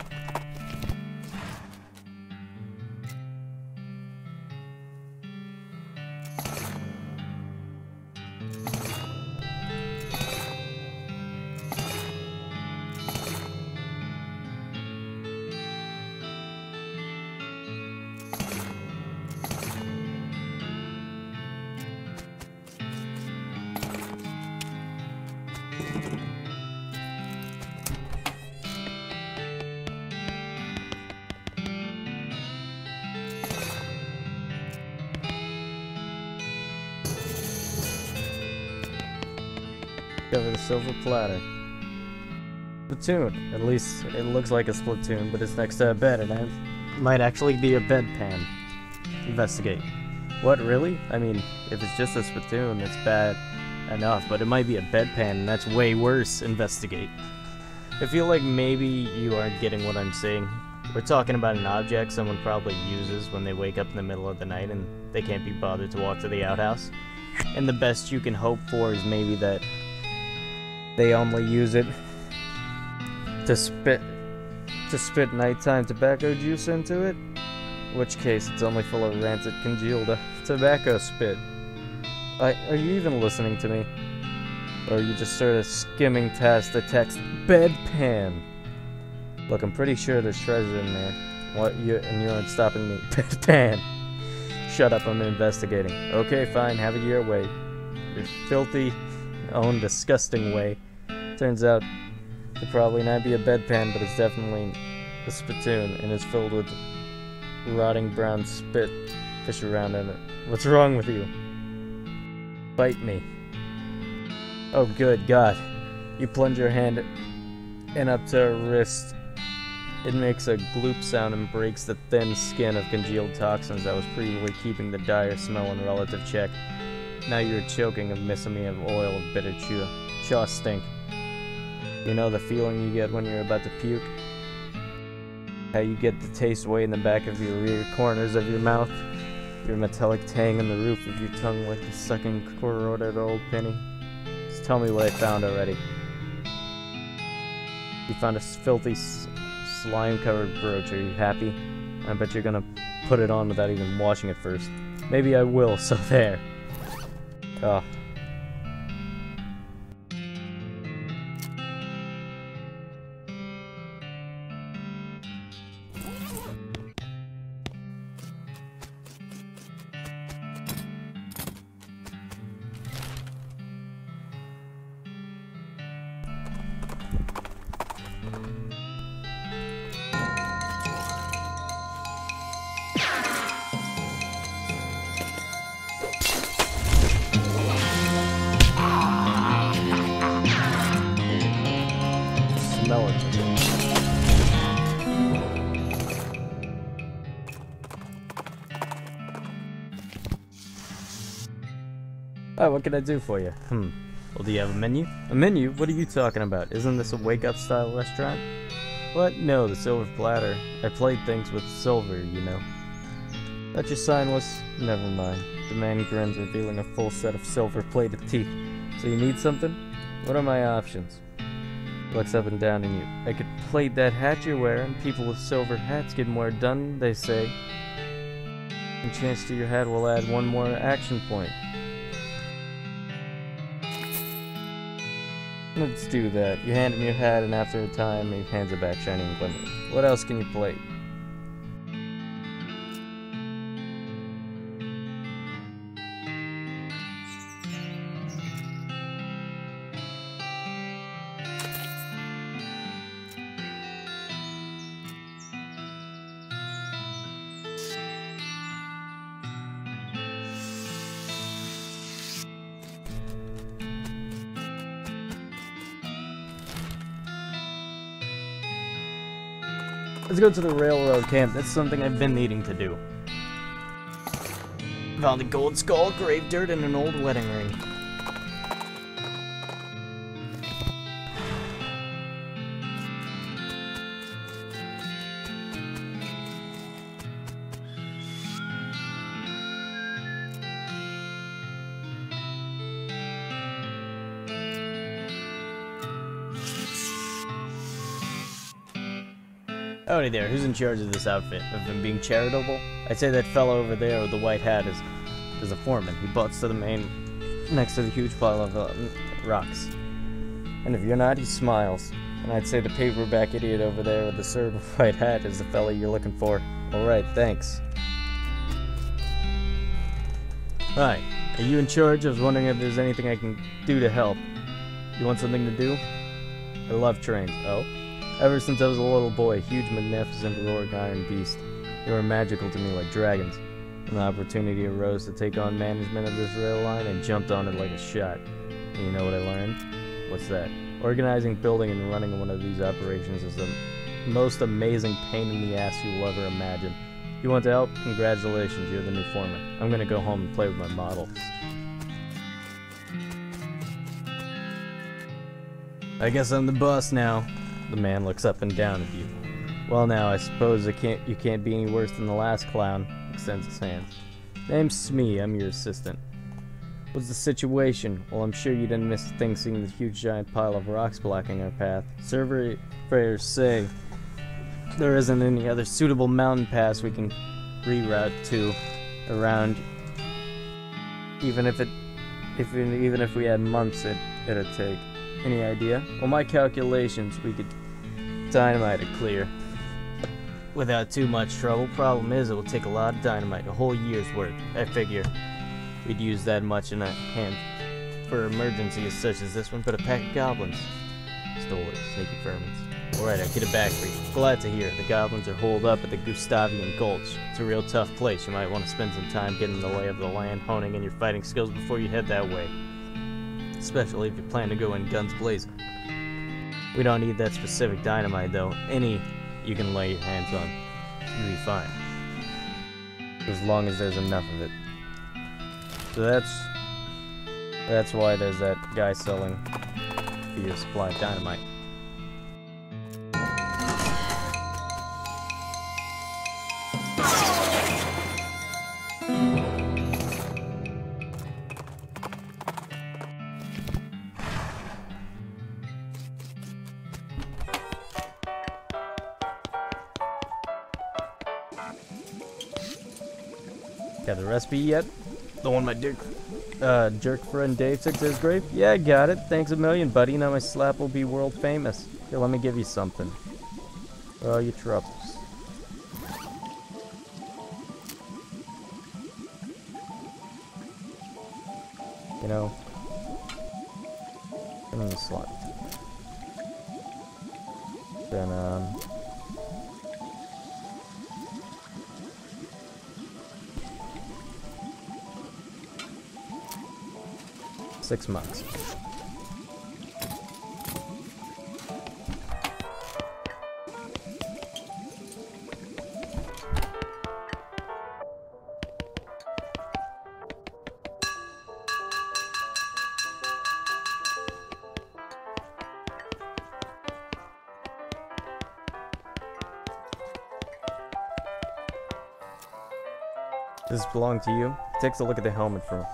Cover the silver platter. Spittoon. At least it looks like a spittoon, but it's next to a bed, and it might actually be a bedpan. Investigate. What, really? I mean, if it's just a spittoon, it's bad enough, but it might be a bedpan, and that's way worse. Investigate. I feel like maybe you aren't getting what I'm saying. We're talking about an object someone probably uses when they wake up in the middle of the night and they can't be bothered to walk to the outhouse. And the best you can hope for is maybe that they only use it to spit nighttime tobacco juice into it, in which case it's only full of rancid congealed tobacco spit. Are you even listening to me? Or are you just sort of skimming past the text bedpan? Look, I'm pretty sure there's treasure in there. And you aren't stopping me. Bedpan! Shut up, I'm investigating. Okay, fine, have it your way. Your filthy, own disgusting way. Turns out to probably not be a bedpan, but it's definitely a spittoon, and it's filled with rotting brown spit. Fish around in it. What's wrong with you? Bite me. Oh, good God. You plunge your hand in up to her wrist. It makes a gloop sound and breaks the thin skin of congealed toxins that was previously keeping the dire smell in relative check. Now you're choking of missing of oil and bitter chaw stink. You know the feeling you get when you're about to puke? How you get the taste way in the back of your rear corners of your mouth? Your metallic tang on the roof of your tongue like the sucking corroded old penny? Just tell me what I found already. You found a filthy slime-covered brooch. Are you happy? I bet you're gonna put it on without even washing it first. Maybe I will, so there. Ugh. Smell it. Oh, what can I do for you? Well, do you have a menu? A menu? What are you talking about? Isn't this a wake-up style restaurant? What? No, the silver platter. I played things with silver, you know. Thought your sign was... Never mind. The man grins, revealing a full set of silver-plated teeth. So you need something? What are my options? Looks up and down at you. I could plate that hat you're wearing. People with silver hats get more done, they say. And chance to your hat will add one more action point. Let's do that. You hand him your hat, and after a time, he hands it back, shining and glimmering. What else can you plate? Let's go to the railroad camp. That's something I've been needing to do. Found a gold skull, grave dirt, and an old wedding ring. Howdy there, who's in charge of this outfit? Of them being charitable? I'd say that fellow over there with the white hat is a foreman. He butts to the main next to the huge pile of rocks. And if you're not, he smiles. And I'd say the paperback idiot over there with the silver white hat is the fellow you're looking for. Alright, thanks. Hi, are you in charge? I was wondering if there's anything I can do to help. You want something to do? I love trains. Oh? Ever since I was a little boy, a huge, magnificent, roaring iron beast. They were magical to me like dragons. When the opportunity arose to take on management of this rail line, I jumped on it like a shot. And you know what I learned? What's that? Organizing, building, and running one of these operations is the most amazing pain in the ass you'll ever imagine. If you want to help, congratulations, you're the new foreman. I'm gonna go home and play with my models. I guess I'm the boss now. The man looks up and down at you. Well now, I suppose you can't be any worse than the last clown. Extends his hand. Name's Smee, I'm your assistant. What's the situation? Well, I'm sure you didn't miss a thing seeing the huge giant pile of rocks blocking our path. Surveyors say there isn't any other suitable mountain pass we can reroute to around. Even if we had months it'd take. Any idea? Well, my calculations, we could dynamite it clear without too much trouble. Problem is, it will take a lot of dynamite, a whole year's worth. I figure we'd use that much in a hand for emergencies such as this one, but a pack of goblins stole it, sneaky vermins. Alright, I'll get it back for you. Glad to hear it. The goblins are holed up at the Gustavian Gulch. It's a real tough place. You might want to spend some time getting the lay of the land, honing in your fighting skills before you head that way. Especially if you plan to go in guns blazing. We don't need that specific dynamite though. Any you can lay your hands on. You'll be fine. As long as there's enough of it. So that's why there's that guy selling for your supply of dynamite. Got the recipe yet? The one my jerk friend Dave took to his grave? Yeah, I got it. Thanks a million, buddy. Now my slap will be world famous. Here, let me give you something. For all your troubles. You know, put in the slot. Then, 6 months. Does this belong to you? He takes a look at the helmet from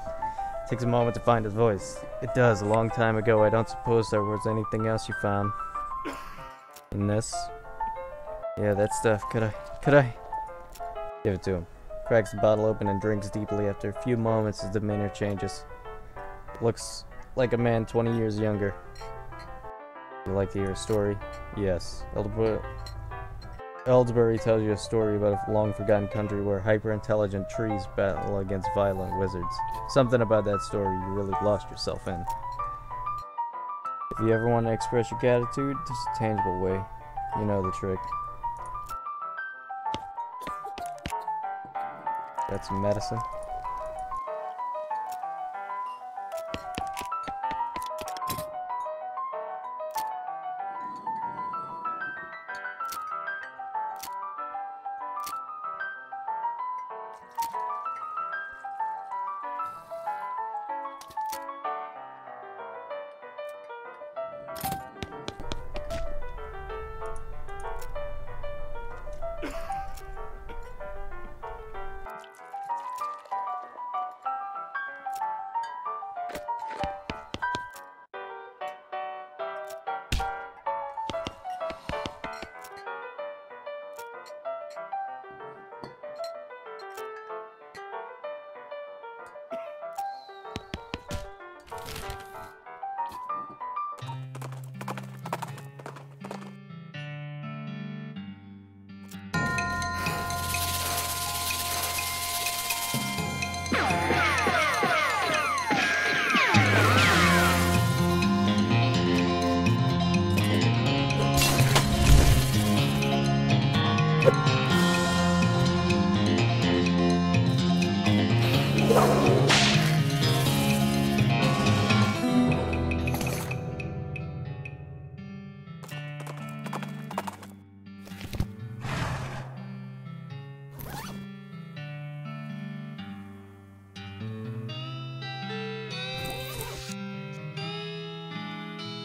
Takes a moment to find his voice. It does, a long time ago. I don't suppose there was anything else you found in this. Yeah, that stuff. Could I? Give it to him. Cracks the bottle open and drinks deeply. After a few moments, his demeanor changes. Looks like a man 20 years younger. You like to hear a story? Yes. Eldsbury tells you a story about a long-forgotten country where hyper-intelligent trees battle against violent wizards. Something about that story you really lost yourself in. If you ever want to express your gratitude, just a tangible way. You know the trick. Got some medicine.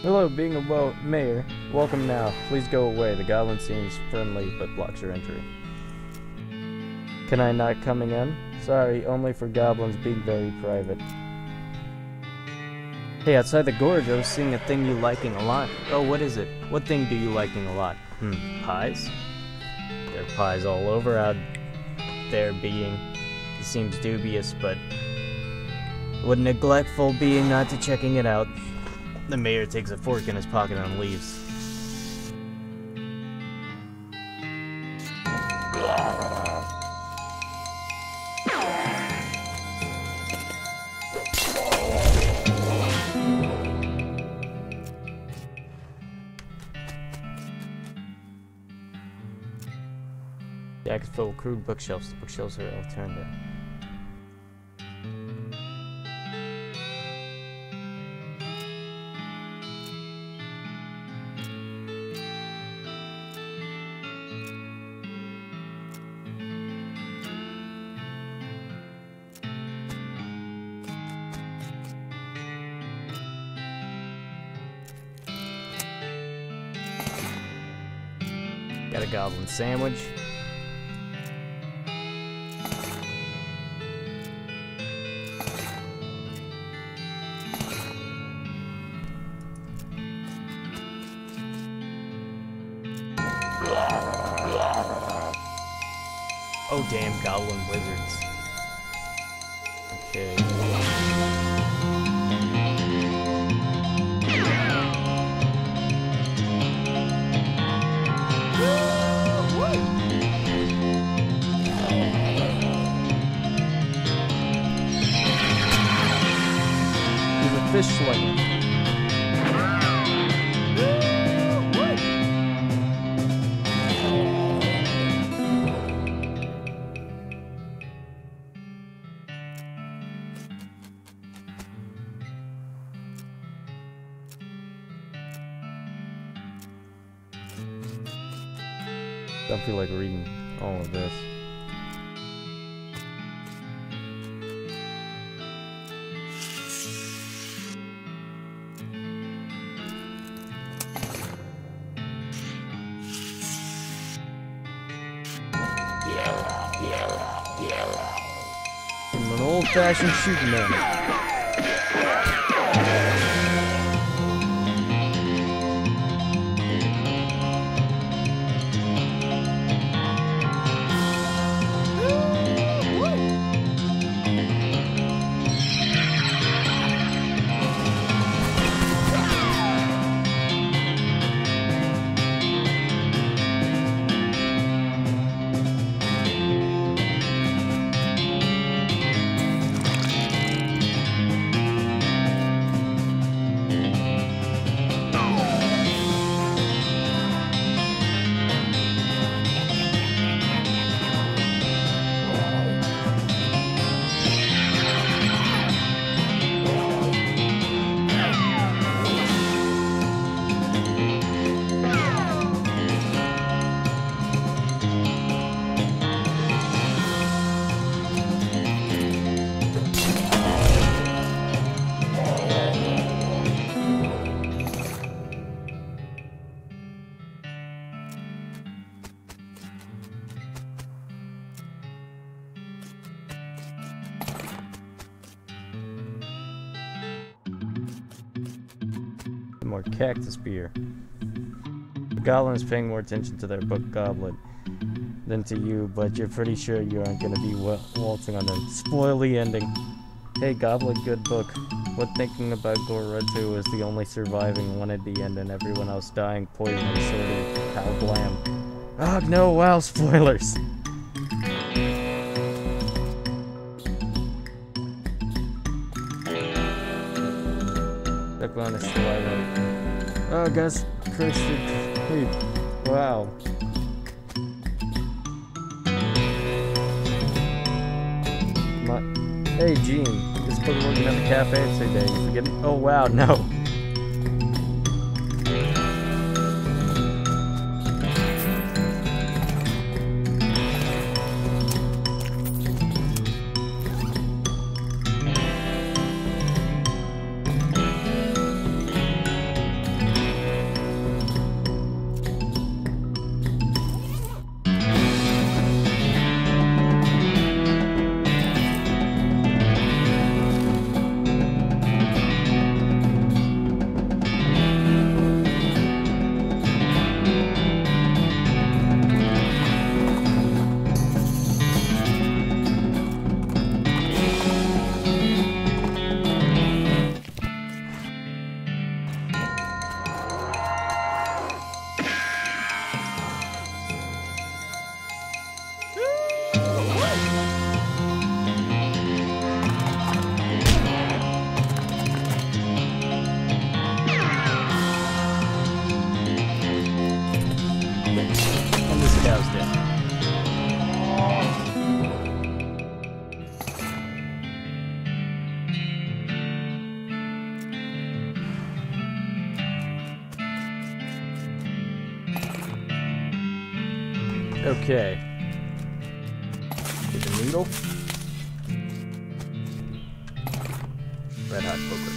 Hello, being a mayor. Welcome now. Please go away. The goblin seems friendly, but blocks your entry. Can I not coming in? Sorry, only for goblins, being very private. Hey, outside the gorge, I was seeing a thing you liking a lot. Oh, what is it? What thing do you liking a lot? Pies? There are pies all over out there being. It seems dubious, but what neglectful being not to checking it out. The mayor takes a fork in his pocket and leaves. The attic is filled with crude bookshelves. The bookshelves are all turned in. Got a goblin sandwich. Oh damn, goblin wizards. Okay. He's a fish slinger. Don't feel like reading all of this. I'm an old-fashioned shooting man. More cactus beer. The goblin is paying more attention to their book goblet than to you, but you're pretty sure you aren't going to be waltzing on them. Spoil the ending. Hey, goblet, good book. What thinking about Goretu is the only surviving one at the end and everyone else dying, poison, and sort of how blam. Oh no, wow, spoilers! On a twilight. Oh, Gus Christian. Hey, wow. Hey, Gene. You're supposed to be working at the cafe today. You forgetting? Oh, wow, no. Okay. Get the needle. Red hot poker.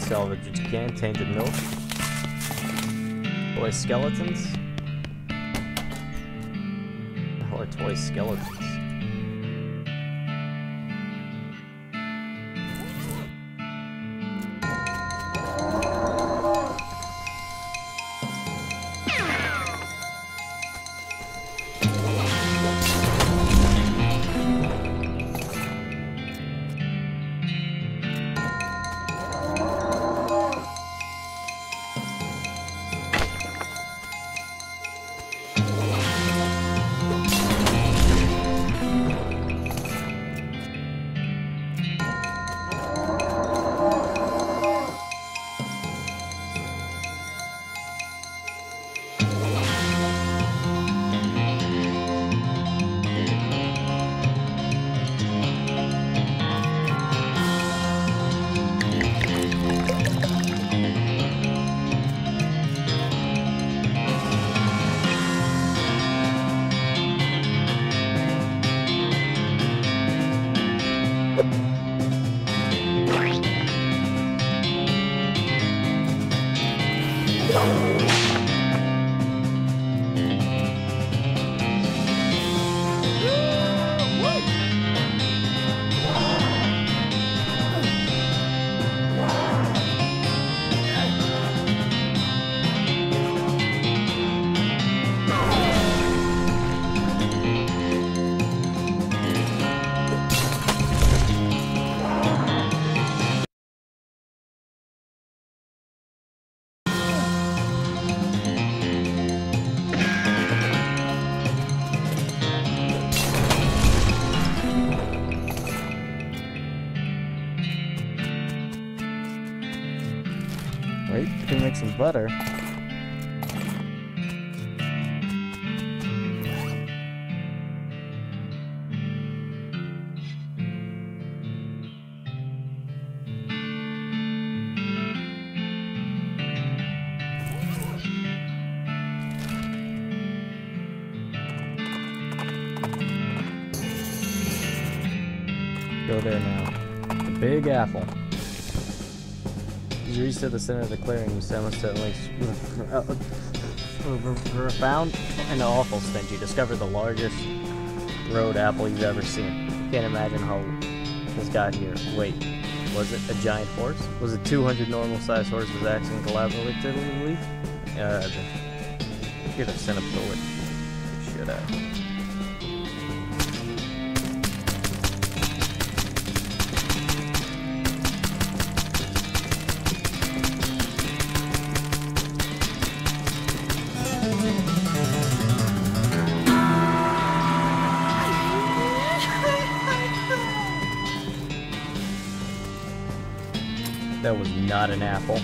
Salvage what you can. Tainted milk. Toy skeletons? The hell are toy skeletons? Wait, you can make some butter. Go there now. The Big Apple. You reach to the center of the clearing, you simultaneously found an awful stench. You discovered the largest road apple you've ever seen. Can't imagine how this got here. Wait, was it a giant horse? Was it 200 normal-sized horses acting collaboratively? You could have sent a poet. You should have. That was not an apple.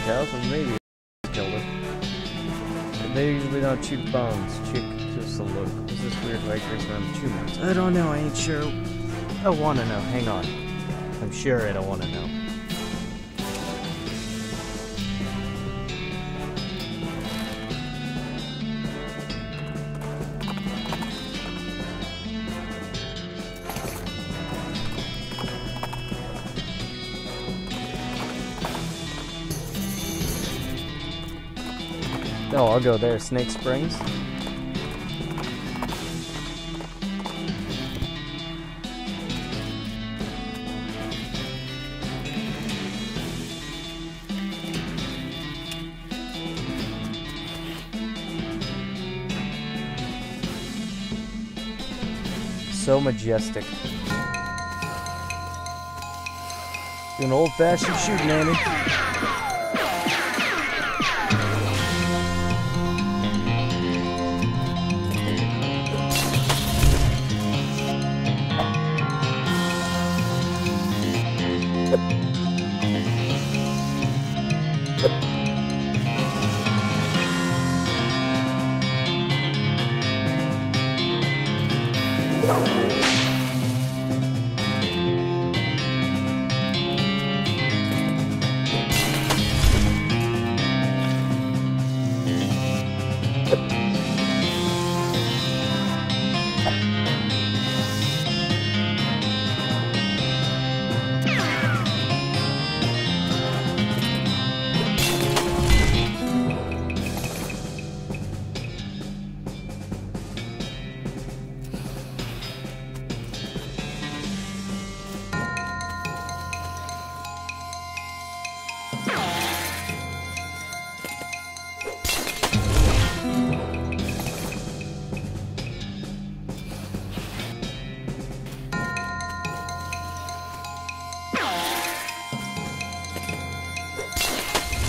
Cows, or maybe killed it. They usually don't chew bones. Check just a look. What's this weird white trace around the chew marks? I don't know, I ain't sure. I wanna know. Hang on. I'm sure I don't wanna know. Oh, I'll go there. Snake Springs. So majestic. Do an old-fashioned shooting, Andy.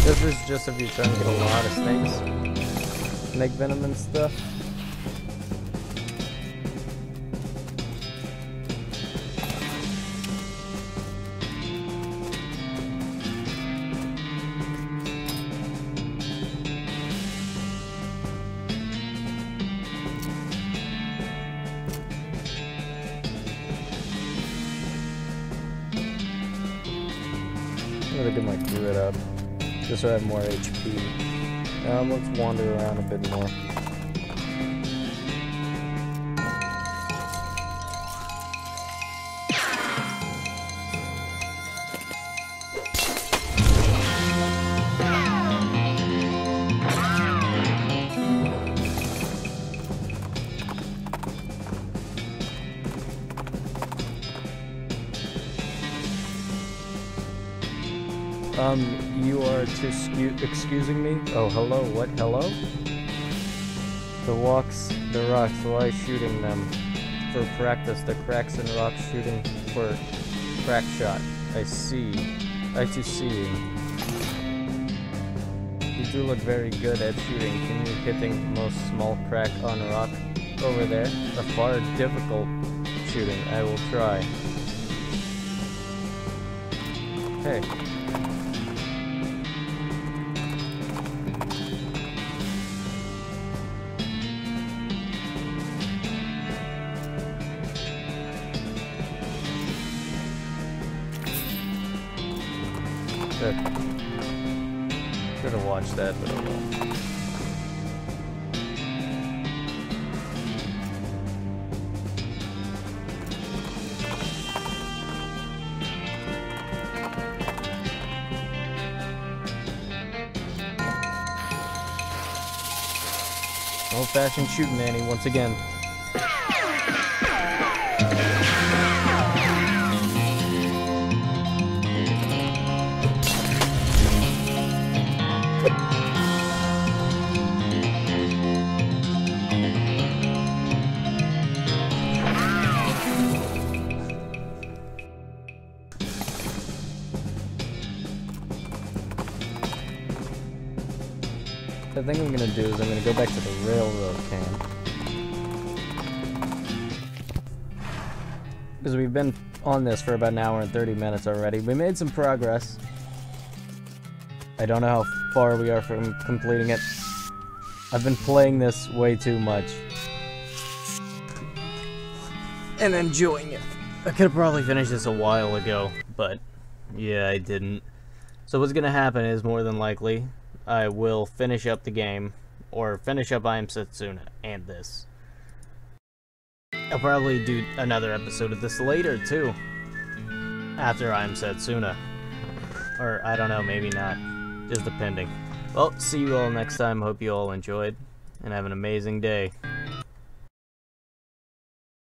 This is just if you're trying to get a lot of snakes. Snake venom and stuff. I'm gonna get my grit up. Just so I have more HP. Let's wander around a bit more. You are excusing me? Oh, hello, what, hello? The rocks, why shooting them? For practice, the cracks in rocks shooting for crack shot. I see. I to see. You do look very good at shooting. Can you hitting most small crack on rock over there? A far difficult shooting. I will try. Hey. Should have watched that, but oh well. Old-fashioned shooting, Annie, once again. The thing I'm gonna do is I'm gonna go back to the railroad camp. Because we've been on this for about an hour and 30 minutes already. We made some progress. I don't know how far we are from completing it. I've been playing this way too much. And enjoying it. I could have probably finished this a while ago, but yeah, I didn't. So what's gonna happen is, more than likely, I will finish up the game, or finish up I Am Setsuna and this. I'll probably do another episode of this later, too. After I Am Setsuna. Or, I don't know, maybe not. Just depending. Well, see you all next time. Hope you all enjoyed, and have an amazing day.